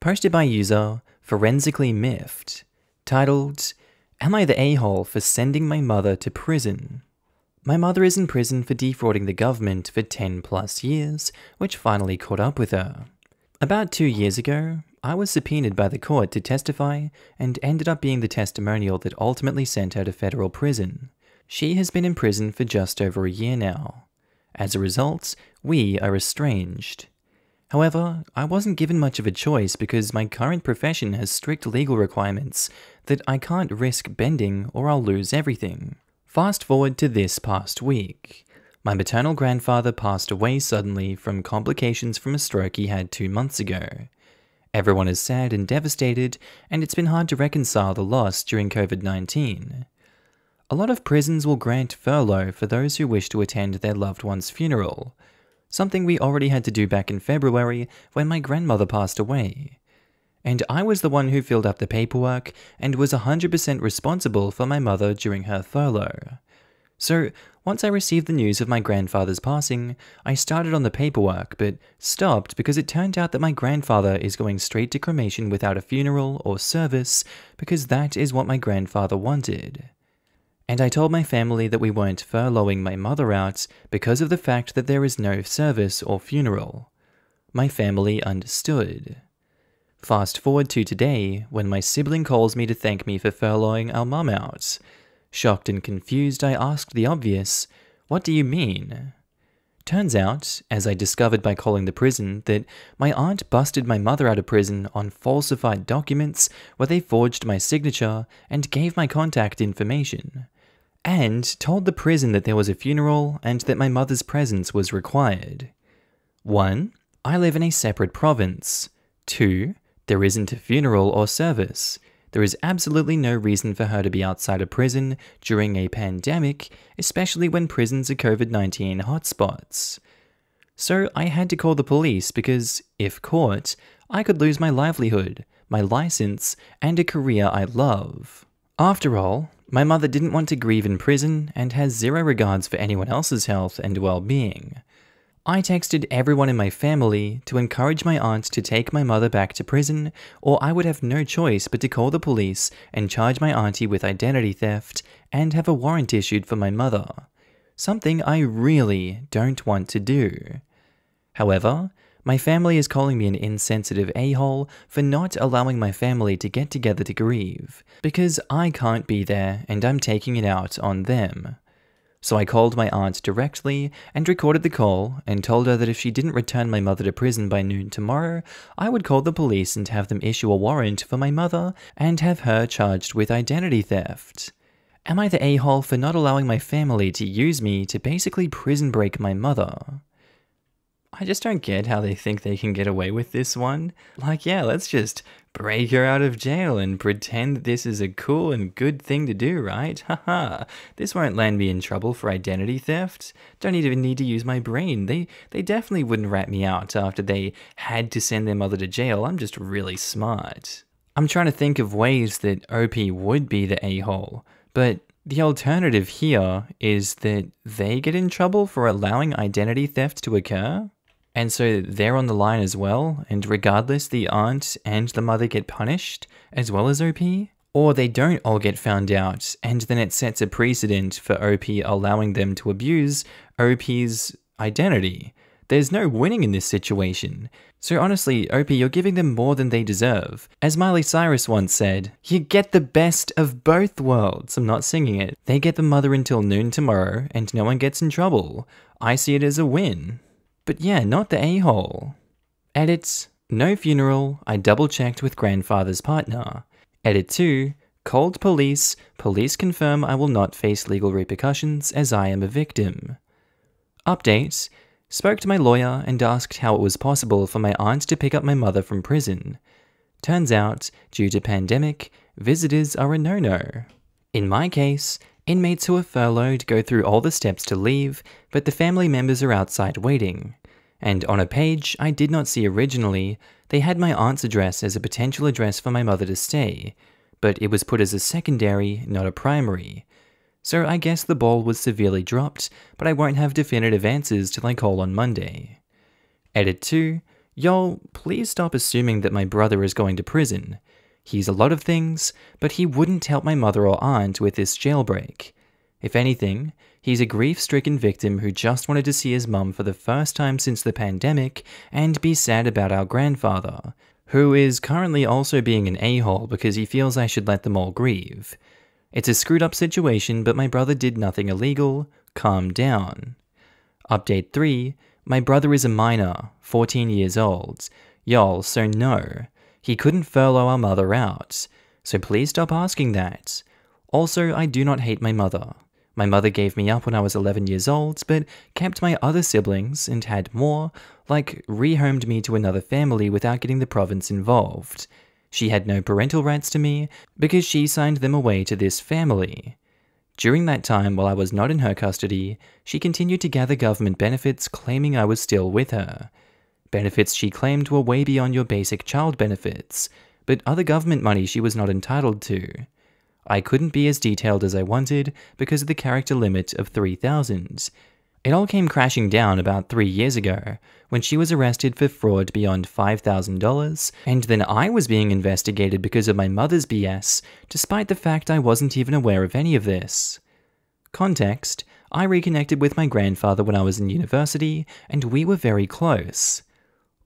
Posted by user Forensically Miffed, titled, Am I the a-hole for sending my mother to prison? My mother is in prison for defrauding the government for 10 plus years, which finally caught up with her. About 2 years ago, I was subpoenaed by the court to testify and ended up being the testimonial that ultimately sent her to federal prison. She has been in prison for just over a year now. As a result, we are estranged. However, I wasn't given much of a choice because my current profession has strict legal requirements that I can't risk bending or I'll lose everything. Fast forward to this past week. My maternal grandfather passed away suddenly from complications from a stroke he had 2 months ago. Everyone is sad and devastated, and it's been hard to reconcile the loss during COVID-19. A lot of prisons will grant furlough for those who wish to attend their loved one's funeral, something we already had to do back in February when my grandmother passed away. And I was the one who filled up the paperwork and was 100% responsible for my mother during her furlough. So, once I received the news of my grandfather's passing, I started on the paperwork, but stopped because it turned out that my grandfather is going straight to cremation without a funeral or service, because that is what my grandfather wanted. And I told my family that we weren't furloughing my mother out because of the fact that there is no service or funeral. My family understood. Fast forward to today, when my sibling calls me to thank me for furloughing our mum out. Shocked and confused, I asked the obvious, what do you mean? Turns out, as I discovered by calling the prison, that my aunt busted my mother out of prison on falsified documents where they forged my signature and gave my contact information, and told the prison that there was a funeral and that my mother's presence was required. 1. I live in a separate province. 2. There isn't a funeral or service. There is absolutely no reason for her to be outside of prison during a pandemic, especially when prisons are COVID-19 hotspots. So I had to call the police because, if caught, I could lose my livelihood, my license, and a career I love. After all, my mother didn't want to grieve in prison and has zero regards for anyone else's health and well-being. I texted everyone in my family to encourage my aunt to take my mother back to prison, or I would have no choice but to call the police and charge my auntie with identity theft and have a warrant issued for my mother. Something I really don't want to do. However, my family is calling me an insensitive a-hole for not allowing my family to get together to grieve, because I can't be there and I'm taking it out on them. So I called my aunt directly and recorded the call and told her that if she didn't return my mother to prison by noon tomorrow, I would call the police and have them issue a warrant for my mother and have her charged with identity theft. Am I the a-hole for not allowing my family to use me to basically prison break my mother? I just don't get how they think they can get away with this one. Like, yeah, let's just break her out of jail and pretend that this is a cool and good thing to do, right? Haha, this won't land me in trouble for identity theft. Don't even need to use my brain. They definitely wouldn't rat me out after they had to send their mother to jail. I'm just really smart. I'm trying to think of ways that OP would be the a-hole, but the alternative here is that they get in trouble for allowing identity theft to occur. And so they're on the line as well, and regardless, the aunt and the mother get punished, as well as OP? Or they don't all get found out, and then it sets a precedent for OP allowing them to abuse OP's identity. There's no winning in this situation. So honestly, OP, you're giving them more than they deserve. As Miley Cyrus once said, you get the best of both worlds. I'm not singing it. They get the mother until noon tomorrow, and no one gets in trouble. I see it as a win. But yeah, not the a-hole. Edit, no funeral, I double-checked with grandfather's partner. Edit 2, called police, police confirm I will not face legal repercussions as I am a victim. Update, spoke to my lawyer and asked how it was possible for my aunt to pick up my mother from prison. Turns out, due to pandemic, visitors are a no-no. In my case, inmates who are furloughed go through all the steps to leave, but the family members are outside waiting. And on a page I did not see originally, they had my aunt's address as a potential address for my mother to stay, but it was put as a secondary, not a primary. So I guess the ball was severely dropped, but I won't have definitive answers till I call on Monday. Edit 2, y'all, please stop assuming that my brother is going to prison. He's a lot of things, but he wouldn't help my mother or aunt with this jailbreak. If anything, he's a grief-stricken victim who just wanted to see his mum for the first time since the pandemic and be sad about our grandfather, who is currently also being an a-hole because he feels I should let them all grieve. It's a screwed up situation, but my brother did nothing illegal. Calm down. Update 3, my brother is a minor, 14 years old. Y'all, so no. He couldn't furlough our mother out. So please stop asking that. Also, I do not hate my mother. My mother gave me up when I was 11 years old, but kept my other siblings and had more, like rehomed me to another family without getting the province involved. She had no parental rights to me because she signed them away to this family. During that time, while I was not in her custody, she continued to gather government benefits claiming I was still with her. Benefits she claimed were way beyond your basic child benefits, but other government money she was not entitled to. I couldn't be as detailed as I wanted because of the character limit of 3,000. It all came crashing down about 3 years ago, when she was arrested for fraud beyond $5,000, and then I was being investigated because of my mother's BS, despite the fact I wasn't even aware of any of this. Context, I reconnected with my grandfather when I was in university, and we were very close.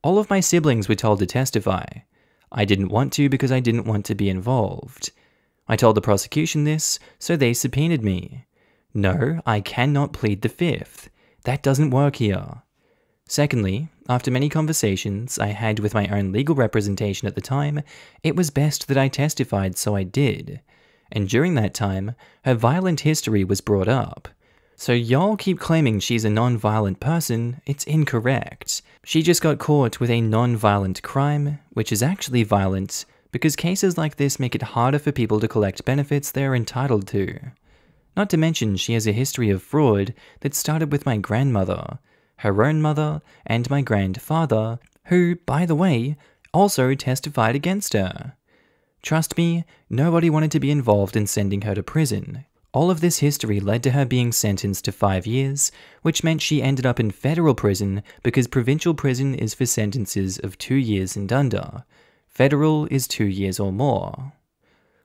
All of my siblings were told to testify. I didn't want to because I didn't want to be involved. I told the prosecution this, so they subpoenaed me. No, I cannot plead the fifth. That doesn't work here. Secondly, after many conversations I had with my own legal representation at the time, it was best that I testified, so I did. And during that time, her violent history was brought up. So y'all keep claiming she's a non-violent person, it's incorrect. She just got caught with a non-violent crime, which is actually violent, because cases like this make it harder for people to collect benefits they're entitled to. Not to mention she has a history of fraud that started with my grandmother, her own mother, and my grandfather, who, by the way, also testified against her. Trust me, nobody wanted to be involved in sending her to prison. All of this history led to her being sentenced to 5 years, which meant she ended up in federal prison because provincial prison is for sentences of 2 years and under. Federal is 2 years or more.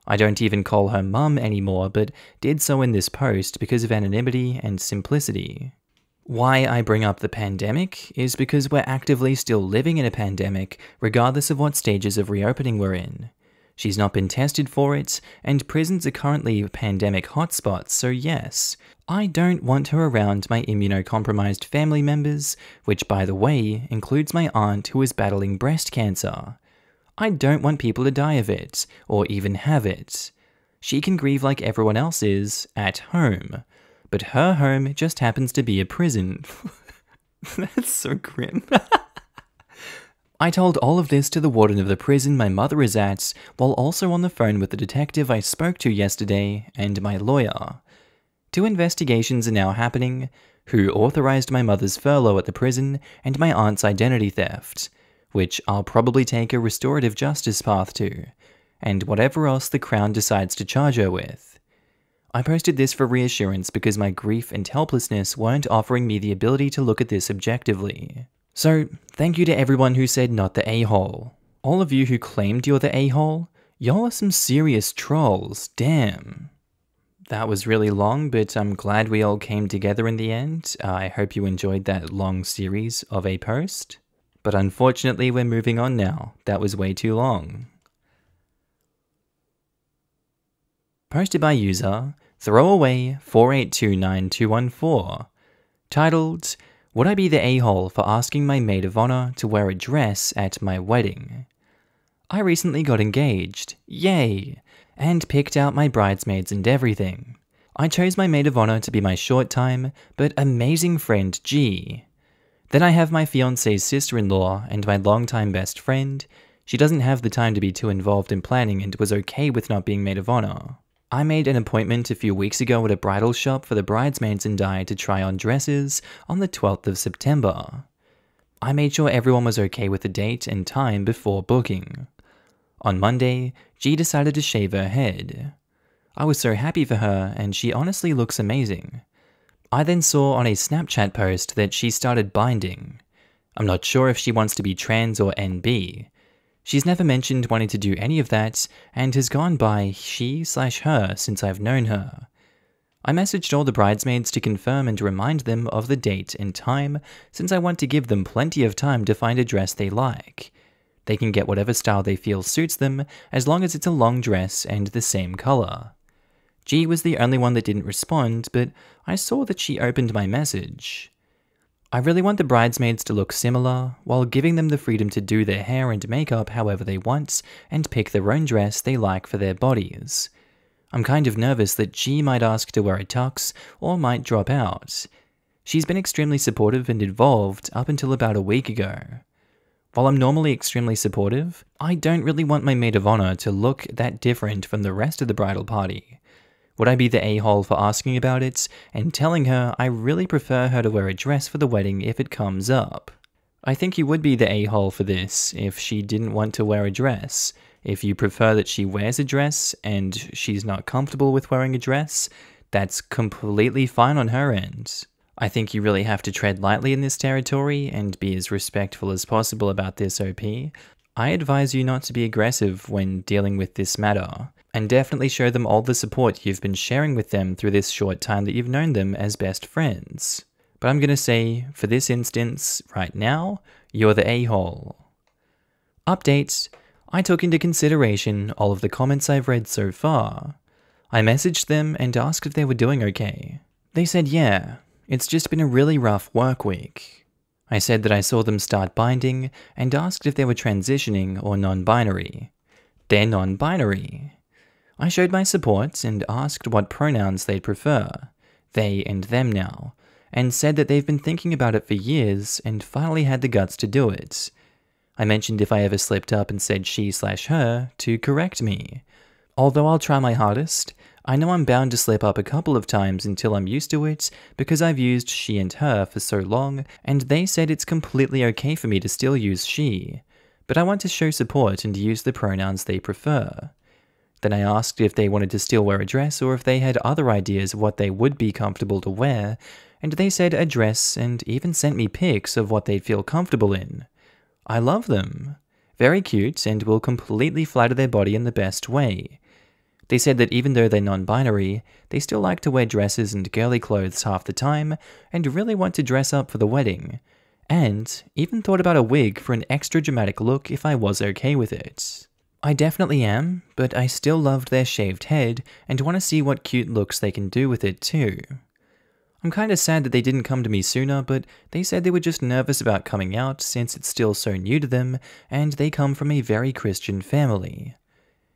I don't even call her mum anymore, but did so in this post because of anonymity and simplicity. Why I bring up the pandemic is because we're actively still living in a pandemic, regardless of what stages of reopening we're in. She's not been tested for it, and prisons are currently pandemic hotspots, so yes, I don't want her around my immunocompromised family members, which by the way includes my aunt who is battling breast cancer. I don't want people to die of it, or even have it. She can grieve like everyone else is, at home. But her home just happens to be a prison. That's so grim. I told all of this to the warden of the prison my mother is at, while also on the phone with the detective I spoke to yesterday, and my lawyer. 2 investigations are now happening: who authorized my mother's furlough at the prison, and my aunt's identity theft, which I'll probably take a restorative justice path to, and whatever else the Crown decides to charge her with. I posted this for reassurance because my grief and helplessness weren't offering me the ability to look at this objectively. So, thank you to everyone who said not the a-hole. All of you who claimed you're the a-hole, y'all are some serious trolls, damn. That was really long, but I'm glad we all came together in the end. I hope you enjoyed that long series of a post. But unfortunately, we're moving on now. That was way too long. Posted by user Throwaway482914. Titled, Would I be the a-hole for asking my maid of honor to wear a dress at my wedding? I recently got engaged. Yay! And picked out my bridesmaids and everything. I chose my maid of honor to be my short-time, but amazing friend G. Then I have my fiance's sister-in-law and my longtime best friend. She doesn't have the time to be too involved in planning and was okay with not being maid of honor. I made an appointment a few weeks ago at a bridal shop for the bridesmaids and I to try on dresses on the 12th of September. I made sure everyone was okay with the date and time before booking. On Monday, G decided to shave her head. I was so happy for her, and she honestly looks amazing. I then saw on a Snapchat post that she started binding. I'm not sure if she wants to be trans or NB. She's never mentioned wanting to do any of that, and has gone by she/her since I've known her. I messaged all the bridesmaids to confirm and remind them of the date and time, since I want to give them plenty of time to find a dress they like. They can get whatever style they feel suits them, as long as it's a long dress and the same color. G was the only one that didn't respond, but I saw that she opened my message. I really want the bridesmaids to look similar, while giving them the freedom to do their hair and makeup however they want, and pick their own dress they like for their bodies. I'm kind of nervous that G might ask to wear a tux, or might drop out. She's been extremely supportive and involved up until about a week ago. While I'm normally extremely supportive, I don't really want my maid of honor to look that different from the rest of the bridal party. Would I be the a-hole for asking about it, and telling her I really prefer her to wear a dress for the wedding if it comes up? I think you would be the a-hole for this if she didn't want to wear a dress. If you prefer that she wears a dress, and she's not comfortable with wearing a dress, that's completely fine on her end. I think you really have to tread lightly in this territory and be as respectful as possible about this, OP. I advise you not to be aggressive when dealing with this matter, and definitely show them all the support you've been sharing with them through this short time that you've known them as best friends. But I'm gonna say, for this instance, right now, you're the a-hole. Update: I took into consideration all of the comments I've read so far. I messaged them and asked if they were doing okay. They said yeah. It's just been a really rough work week. I said that I saw them start binding and asked if they were transitioning or non-binary. They're non-binary. I showed my support and asked what pronouns they'd prefer, they and them now, and said that they've been thinking about it for years and finally had the guts to do it. I mentioned if I ever slipped up and said she/her to correct me. Although I'll try my hardest, I know I'm bound to slip up a couple of times until I'm used to it because I've used she and her for so long, and they said it's completely okay for me to still use she, but I want to show support and use the pronouns they prefer. Then I asked if they wanted to still wear a dress or if they had other ideas of what they would be comfortable to wear, and they said a dress and even sent me pics of what they'd feel comfortable in. I love them. Very cute and will completely flatter their body in the best way. They said that even though they're non-binary, they still like to wear dresses and girly clothes half the time, and really want to dress up for the wedding, and even thought about a wig for an extra dramatic look if I was okay with it. I definitely am, but I still loved their shaved head, and want to see what cute looks they can do with it too. I'm kinda sad that they didn't come to me sooner, but they said they were just nervous about coming out since it's still so new to them, and they come from a very Christian family.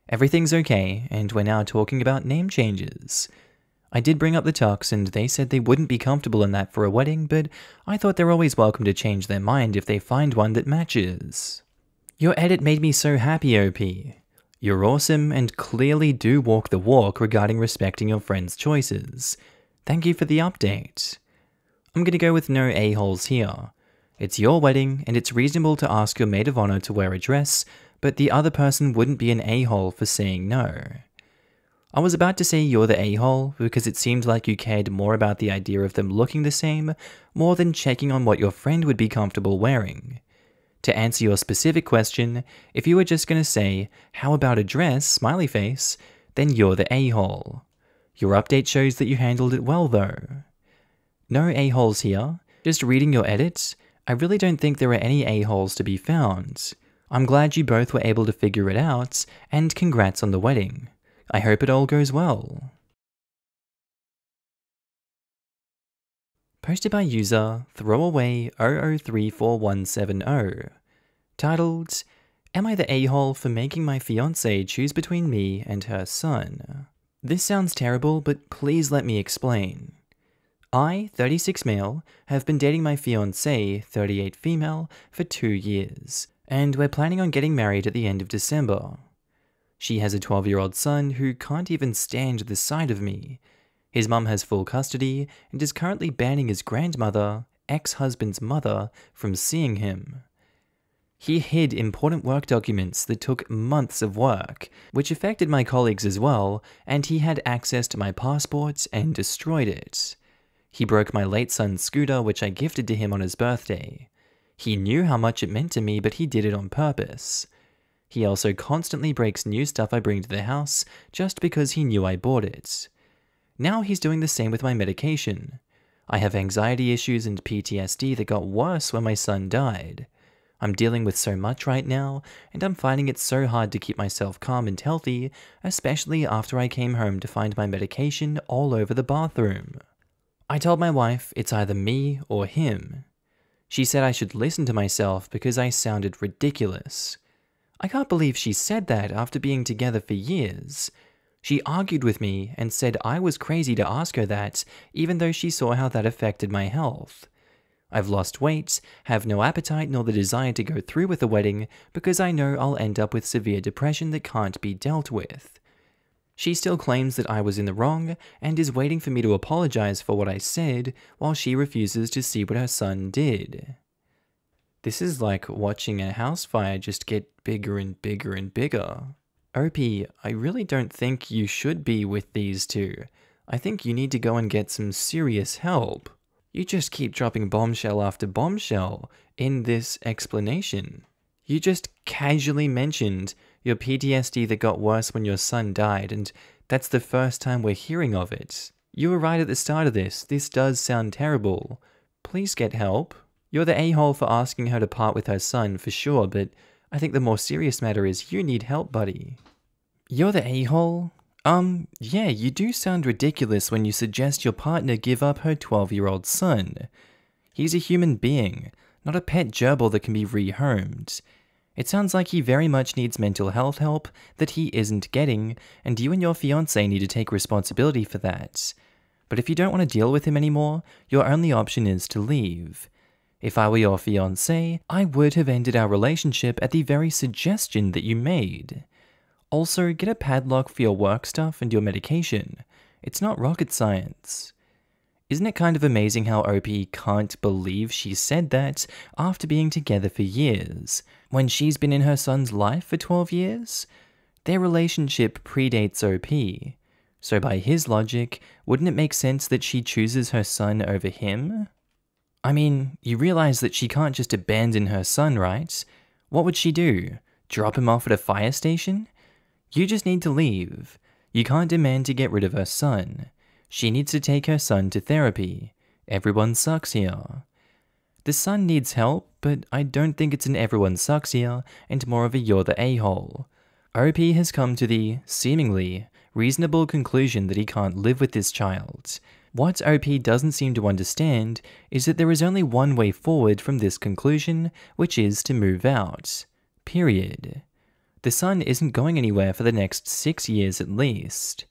Everything's okay, and we're now talking about name changes. I did bring up the tux, and they said they wouldn't be comfortable in that for a wedding, but I thought they're always welcome to change their mind if they find one that matches. Your edit made me so happy, OP. You're awesome and clearly do walk the walk regarding respecting your friends' choices. Thank you for the update. I'm gonna go with no a-holes here. It's your wedding, and it's reasonable to ask your maid of honor to wear a dress, but the other person wouldn't be an a-hole for saying no. I was about to say you're the a-hole because it seemed like you cared more about the idea of them looking the same, more than checking on what your friend would be comfortable wearing. To answer your specific question, if you were just gonna say, how about a dress, smiley face, then you're the a-hole. Your update shows that you handled it well though. No a-holes here. Just reading your edits, I really don't think there are any a-holes to be found. I'm glad you both were able to figure it out, and congrats on the wedding. I hope it all goes well. Posted by user throwaway003470. Titled, Am I the a-hole for making my fiancée choose between me and her son? This sounds terrible, but please let me explain. I, 36 male, have been dating my fiancée, 38 female, for 2 years, and we're planning on getting married at the end of December. She has a 12-year-old son who can't even stand the sight of me. His mum has full custody and is currently banning his grandmother, ex-husband's mother, from seeing him. He hid important work documents that took months of work, which affected my colleagues as well, and he had access to my passport and destroyed it. He broke my late son's scooter, which I gifted to him on his birthday. He knew how much it meant to me, but he did it on purpose. He also constantly breaks new stuff I bring to the house just because he knew I bought it. Now he's doing the same with my medication. I have anxiety issues and PTSD that got worse when my son died. I'm dealing with so much right now, and I'm finding it so hard to keep myself calm and healthy, especially after I came home to find my medication all over the bathroom. I told my wife it's either me or him. She said I should listen to myself because I sounded ridiculous. I can't believe she said that after being together for years. She argued with me and said I was crazy to ask her that, even though she saw how that affected my health. I've lost weight, have no appetite nor the desire to go through with the wedding because I know I'll end up with severe depression that can't be dealt with. She still claims that I was in the wrong and is waiting for me to apologize for what I said while she refuses to see what her son did. This is like watching a house fire just get bigger and bigger and bigger. OP, I really don't think you should be with these two. I think you need to go and get some serious help. You just keep dropping bombshell after bombshell in this explanation. You just casually mentioned your PTSD that got worse when your son died, and that's the first time we're hearing of it. You were right at the start of this. This does sound terrible. Please get help. You're the a-hole for asking her to part with her son, for sure, but I think the more serious matter is you need help, buddy. You're the a-hole? Yeah, you do sound ridiculous when you suggest your partner give up her 12-year-old son. He's a human being, not a pet gerbil that can be rehomed. It sounds like he very much needs mental health help that he isn't getting, and you and your fiancé need to take responsibility for that. But if you don't want to deal with him anymore, your only option is to leave. If I were your fiancé, I would have ended our relationship at the very suggestion that you made. Also, get a padlock for your work stuff and your medication. It's not rocket science. Isn't it kind of amazing how OP can't believe she said that after being together for years, when she's been in her son's life for 12 years? Their relationship predates OP. So by his logic, wouldn't it make sense that she chooses her son over him? I mean, you realize that she can't just abandon her son, right? What would she do? Drop him off at a fire station? You just need to leave. You can't demand to get rid of her son. She needs to take her son to therapy. Everyone sucks here. The son needs help, but I don't think it's an everyone sucks here, and more of a you're the a-hole. OP has come to the, seemingly, reasonable conclusion that he can't live with this child. What OP doesn't seem to understand is that there is only one way forward from this conclusion, which is to move out. Period. The son isn't going anywhere for the next 6 years at least.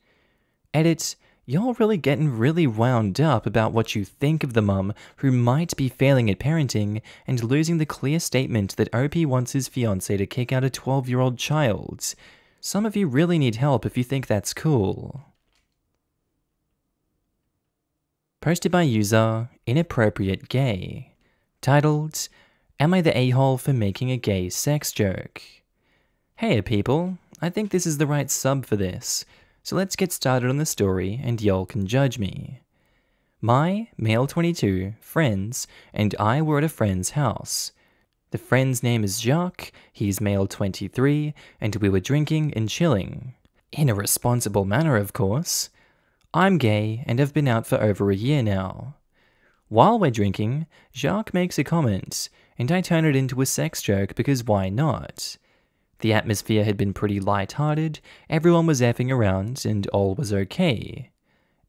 Edit, you're really getting really wound up about what you think of the mum who might be failing at parenting and losing the clear statement that OP wants his fiancé to kick out a 12-year-old child. Some of you really need help if you think that's cool. Posted by user Inappropriate Gay. Titled, Am I the a-hole for making a gay sex joke? Hey people, I think this is the right sub for this, so let's get started on the story and y'all can judge me. My, male 22, friends, and I were at a friend's house. The friend's name is Jacques, he's male 23, and we were drinking and chilling. In a responsible manner, of course. I'm gay and have been out for over a year now. While we're drinking, Jacques makes a comment, and I turn it into a sex joke because why not? The atmosphere had been pretty light-hearted, everyone was effing around, and all was okay.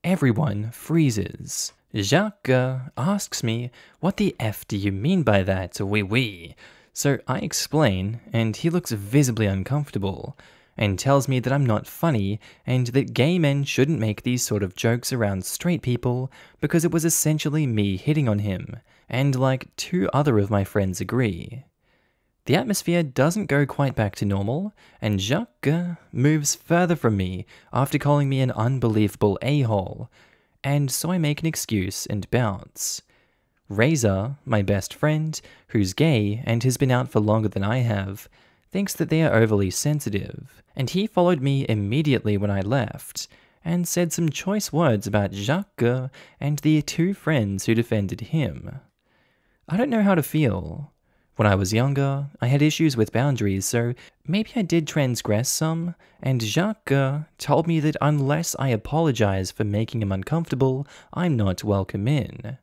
Everyone freezes. Jacques asks me, what the F do you mean by that, oui? So I explain, and he looks visibly uncomfortable, and tells me that I'm not funny, and that gay men shouldn't make these sort of jokes around straight people, because it was essentially me hitting on him, and like 2 other of my friends agree. The atmosphere doesn't go quite back to normal, and Jacques moves further from me after calling me an unbelievable a-hole, and so I make an excuse and bounce. Razor, my best friend, who's gay and has been out for longer than I have, thinks that they are overly sensitive, and he followed me immediately when I left, and said some choice words about Jacques and the 2 friends who defended him. I don't know how to feel. When I was younger, I had issues with boundaries, so maybe I did transgress some, and Jacques told me that unless I apologize for making him uncomfortable, I'm not welcome in.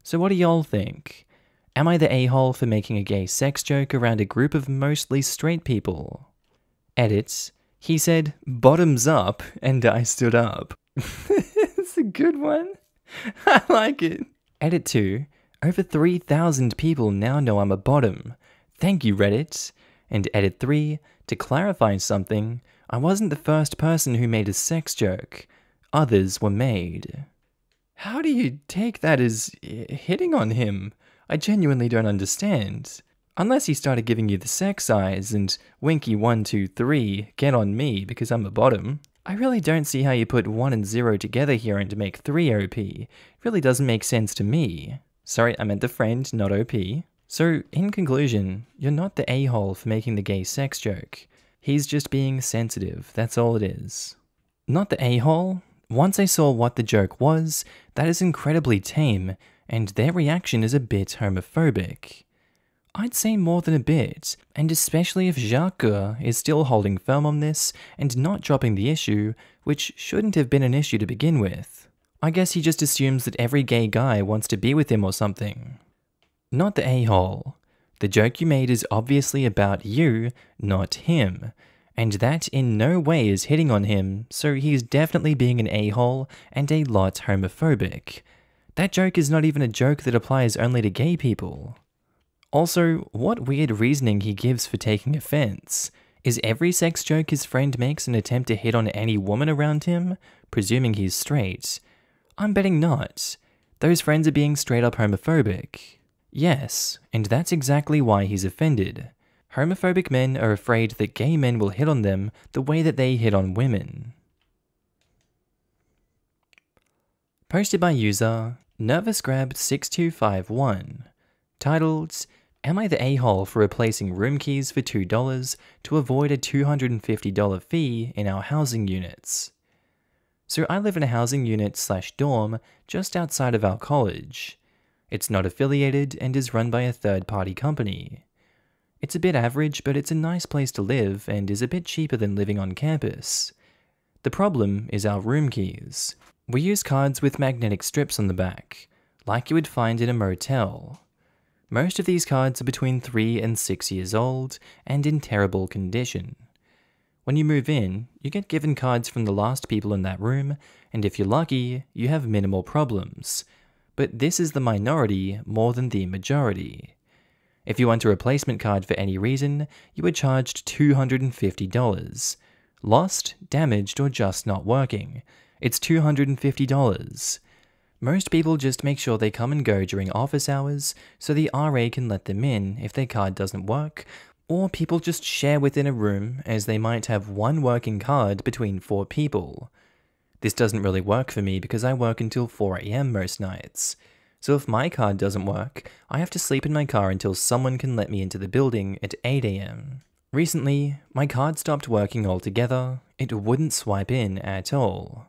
So what do y'all think? Am I the a-hole for making a gay sex joke around a group of mostly straight people? Edit. He said, bottoms up, and I stood up. It's a good one. I like it. Edit 2. Over 3,000 people now know I'm a bottom. Thank you, Reddit. And edit 3. To clarify something, I wasn't the first person who made a sex joke. Others were made. How do you take that as hitting on him? I genuinely don't understand. Unless he started giving you the sex eyes and winky 1, 2, 3, get on me because I'm a bottom. I really don't see how you put 1 and 0 together here and make 3 OP. It really doesn't make sense to me. Sorry, I meant the friend, not OP. So, in conclusion, you're not the a-hole for making the gay sex joke. He's just being sensitive, that's all it is. Not the a-hole? Once I saw what the joke was, that is incredibly tame, and their reaction is a bit homophobic. I'd say more than a bit, and especially if Jacques is still holding firm on this and not dropping the issue, which shouldn't have been an issue to begin with. I guess he just assumes that every gay guy wants to be with him or something. Not the a-hole. The joke you made is obviously about you, not him, and that in no way is hitting on him, so he's definitely being an a-hole and a lot homophobic. That joke is not even a joke that applies only to gay people. Also, what weird reasoning he gives for taking offense. Is every sex joke his friend makes an attempt to hit on any woman around him, presuming he's straight? I'm betting not. Those friends are being straight up homophobic. Yes, and that's exactly why he's offended. Homophobic men are afraid that gay men will hit on them the way that they hit on women. Posted by user NervousGrab6251. Titled, Am I the a-hole for replacing room keys for $2 to avoid a $250 fee in our housing units? So I live in a housing unit/dorm just outside of our college. It's not affiliated and is run by a third-party company. It's a bit average, but it's a nice place to live and is a bit cheaper than living on campus. The problem is our room keys. We use cards with magnetic strips on the back, like you would find in a motel. Most of these cards are between 3 and 6 years old and in terrible condition. When you move in, you get given cards from the last people in that room, and if you're lucky, you have minimal problems. But this is the minority more than the majority. If you want a replacement card for any reason, you are charged $250. Lost, damaged, or just not working. It's $250. Most people just make sure they come and go during office hours, so the RA can let them in if their card doesn't work, or people just share within a room as they might have one working card between 4 people. This doesn't really work for me because I work until 4 AM most nights. So if my card doesn't work, I have to sleep in my car until someone can let me into the building at 8 AM. Recently, my card stopped working altogether. It wouldn't swipe in at all.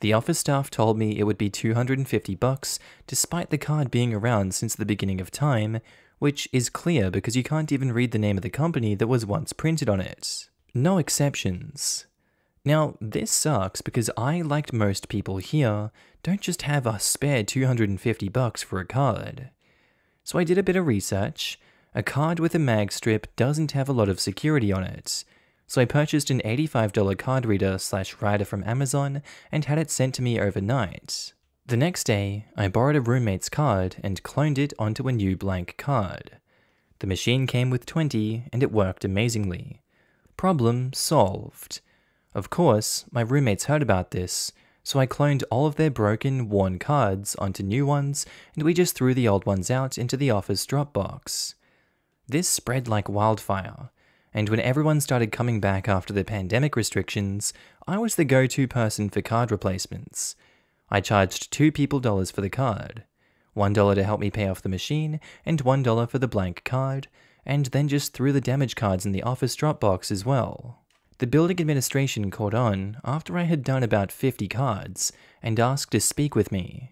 The office staff told me it would be $250 despite the card being around since the beginning of time, which is clear because you can't even read the name of the company that was once printed on it. No exceptions. Now, this sucks because I, like most people here, don't just have a spare $250 for a card. So I did a bit of research. A card with a mag strip doesn't have a lot of security on it. So I purchased an $85 card reader/writer from Amazon and had it sent to me overnight. The next day, I borrowed a roommate's card and cloned it onto a new blank card. The machine came with 20 and it worked amazingly. Problem solved. Of course, my roommates heard about this, so I cloned all of their broken, worn cards onto new ones, and we just threw the old ones out into the office Dropbox. This spread like wildfire, and when everyone started coming back after the pandemic restrictions, I was the go-to person for card replacements. I charged $2 for the card, $1 to help me pay off the machine, and $1 for the blank card, and then just threw the damaged cards in the office Dropbox as well. The building administration caught on after I had done about 50 cards and asked to speak with me.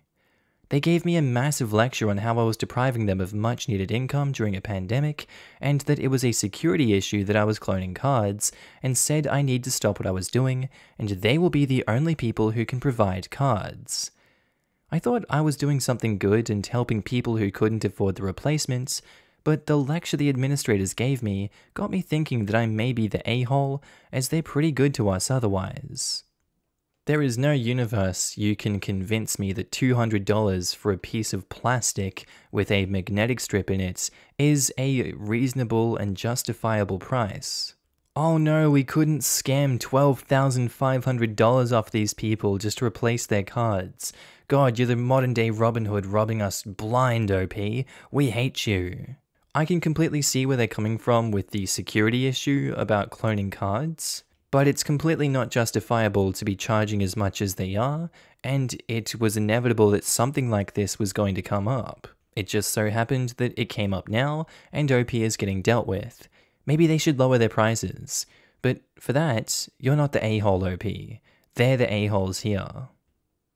They gave me a massive lecture on how I was depriving them of much needed income during a pandemic and that it was a security issue that I was cloning cards, and said I need to stop what I was doing and they will be the only people who can provide cards. I thought I was doing something good and helping people who couldn't afford the replacements, but the lecture the administrators gave me got me thinking that I may be the a-hole, as they're pretty good to us otherwise. There is no universe you can convince me that $200 for a piece of plastic with a magnetic strip in it is a reasonable and justifiable price. Oh no, we couldn't scam $12,500 off these people just to replace their cards. God, you're the modern day Robin Hood robbing us blind, OP. We hate you. I can completely see where they're coming from with the security issue about cloning cards, but it's completely not justifiable to be charging as much as they are, and it was inevitable that something like this was going to come up. It just so happened that it came up now, and OP is getting dealt with. Maybe they should lower their prices, but for that, you're not the a-hole, OP. They're the a-holes here.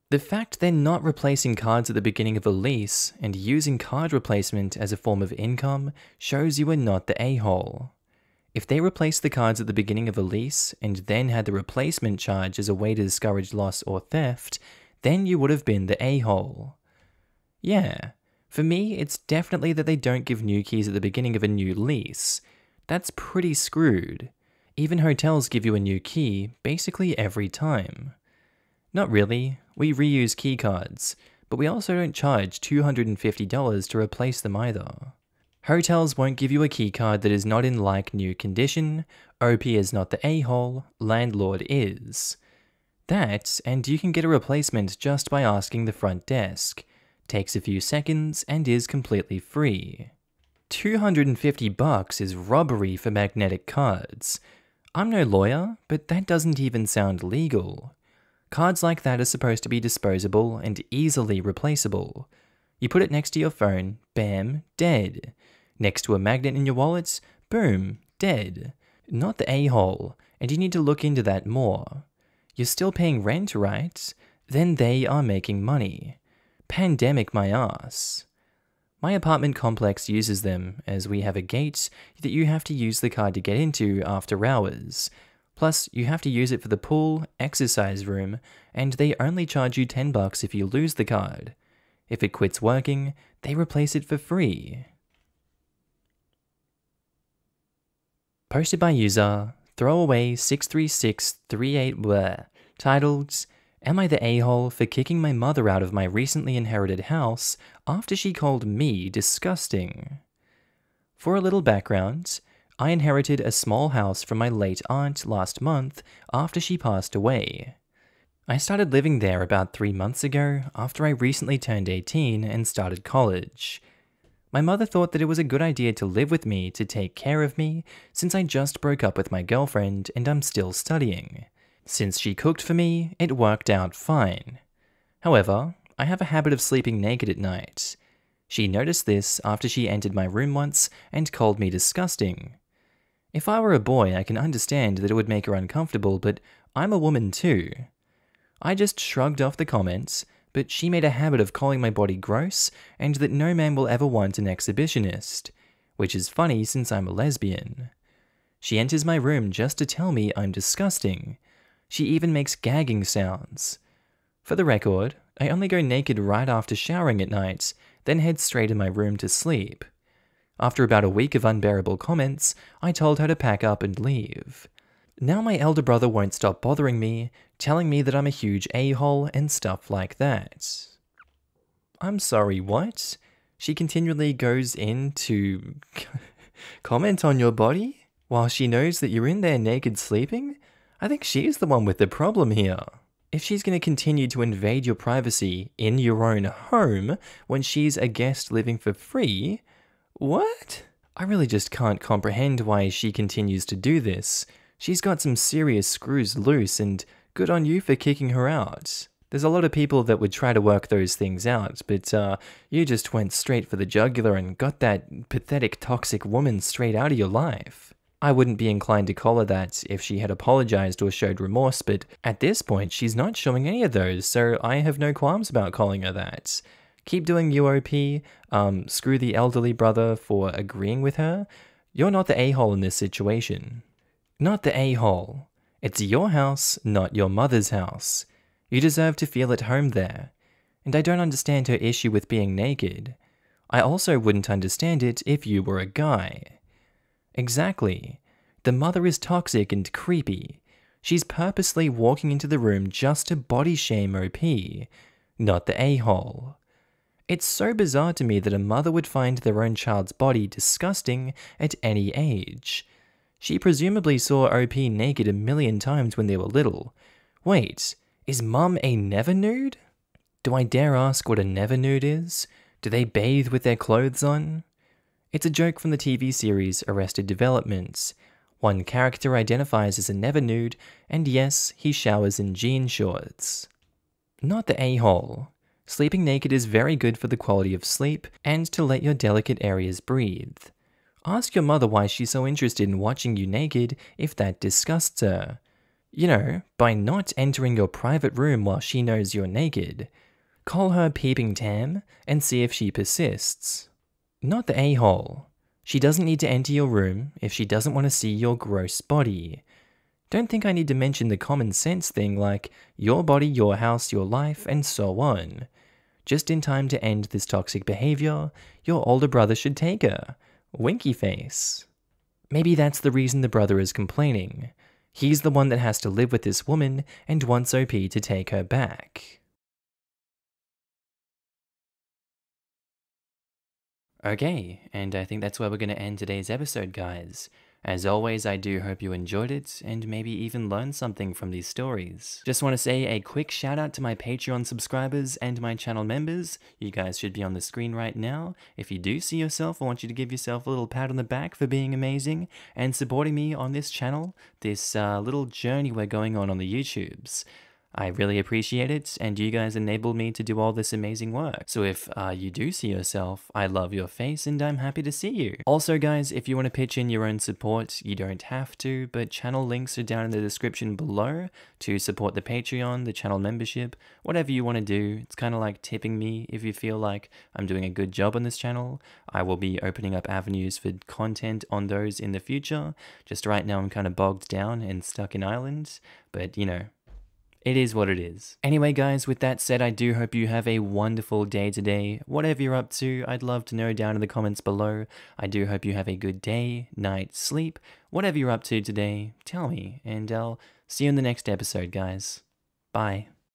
The fact they're not replacing cards at the beginning of a lease and using card replacement as a form of income shows you are not the a-hole. If they replaced the cards at the beginning of a lease and then had the replacement charge as a way to discourage loss or theft, then you would have been the a-hole. Yeah, for me, it's definitely that they don't give new keys at the beginning of a new lease. That's pretty screwed. Even hotels give you a new key basically every time. Not really, we reuse keycards, but we also don't charge $250 to replace them either. Hotels won't give you a keycard that is not in like-new condition, OP is not the a-hole, landlord is. That, and you can get a replacement just by asking the front desk. Takes a few seconds and is completely free. $250 is robbery for magnetic cards. I'm no lawyer, but that doesn't even sound legal. Cards like that are supposed to be disposable and easily replaceable. You put it next to your phone, bam, dead. Next to a magnet in your wallet, boom, dead. Not the a-hole, and you need to look into that more. You're still paying rent, right? Then they are making money. Pandemic my ass. My apartment complex uses them, as we have a gate that you have to use the card to get into after hours. Plus, you have to use it for the pool, exercise room, and they only charge you $10 if you lose the card. If it quits working, they replace it for free. Posted by user, throwaway63638, titled, Am I the a-hole for kicking my mother out of my recently inherited house after she called me disgusting? For a little background, I inherited a small house from my late aunt last month after she passed away. I started living there about 3 months ago after I recently turned 18 and started college. My mother thought that it was a good idea to live with me to take care of me since I just broke up with my girlfriend and I'm still studying. Since she cooked for me, it worked out fine. However, I have a habit of sleeping naked at night. She noticed this after she entered my room once and called me disgusting. If I were a boy, I can understand that it would make her uncomfortable, but I'm a woman too. I just shrugged off the comments, but she made a habit of calling my body gross and that no man will ever want an exhibitionist, which is funny since I'm a lesbian. She enters my room just to tell me I'm disgusting. She even makes gagging sounds. For the record, I only go naked right after showering at night, then head straight in my room to sleep. After about a week of unbearable comments, I told her to pack up and leave. Now my elder brother won't stop bothering me, telling me that I'm a huge a-hole and stuff like that. I'm sorry, what? She continually goes in to comment on your body while she knows that you're in there naked sleeping? I think she's the one with the problem here. If she's going to continue to invade your privacy in your own home when she's a guest living for free, what? I really just can't comprehend why she continues to do this. She's got some serious screws loose, and good on you for kicking her out. There's a lot of people that would try to work those things out, but you just went straight for the jugular and got that pathetic toxic woman straight out of your life. I wouldn't be inclined to call her that if she had apologized or showed remorse, but at this point she's not showing any of those, so I have no qualms about calling her that. Keep doing UOP, screw the elderly brother for agreeing with her. You're not the a-hole in this situation. Not the a-hole. It's your house, not your mother's house. You deserve to feel at home there. And I don't understand her issue with being naked. I also wouldn't understand it if you were a guy. Exactly. The mother is toxic and creepy. She's purposely walking into the room just to body shame OP, not the a-hole. It's so bizarre to me that a mother would find their own child's body disgusting at any age. She presumably saw OP naked a million times when they were little. Wait, is mum a never nude? Do I dare ask what a never nude is? Do they bathe with their clothes on? It's a joke from the TV series Arrested Development. One character identifies as a never nude, and yes, he showers in jean shorts. Not the a-hole. Sleeping naked is very good for the quality of sleep and to let your delicate areas breathe. Ask your mother why she's so interested in watching you naked if that disgusts her. You know, by not entering your private room while she knows you're naked. Call her peeping Tam and see if she persists. Not the a-hole. She doesn't need to enter your room if she doesn't want to see your gross body. Don't think I need to mention the common sense thing like your body, your house, your life, and so on. Just in time to end this toxic behavior, your older brother should take her. Winky face. Maybe that's the reason the brother is complaining. He's the one that has to live with this woman and wants OP to take her back. Okay, and I think that's where we're going to end today's episode, guys. As always, I do hope you enjoyed it, and maybe even learned something from these stories. Just want to say a quick shout out to my Patreon subscribers and my channel members. You guys should be on the screen right now. If you do see yourself, I want you to give yourself a little pat on the back for being amazing and supporting me on this channel, this little journey we're going on the YouTubes. I really appreciate it, and you guys enabled me to do all this amazing work. So if you do see yourself, I love your face and I'm happy to see you. Also guys, if you want to pitch in your own support, you don't have to, but channel links are down in the description below to support the Patreon, the channel membership, whatever you want to do. It's kind of like tipping me if you feel like I'm doing a good job on this channel. I will be opening up avenues for content on those in the future. Just right now I'm kind of bogged down and stuck in Ireland, but you know, it is what it is. Anyway guys, with that said, I do hope you have a wonderful day today. Whatever you're up to, I'd love to know down in the comments below. I do hope you have a good day, night, sleep. Whatever you're up to today, tell me, and I'll see you in the next episode, guys. Bye.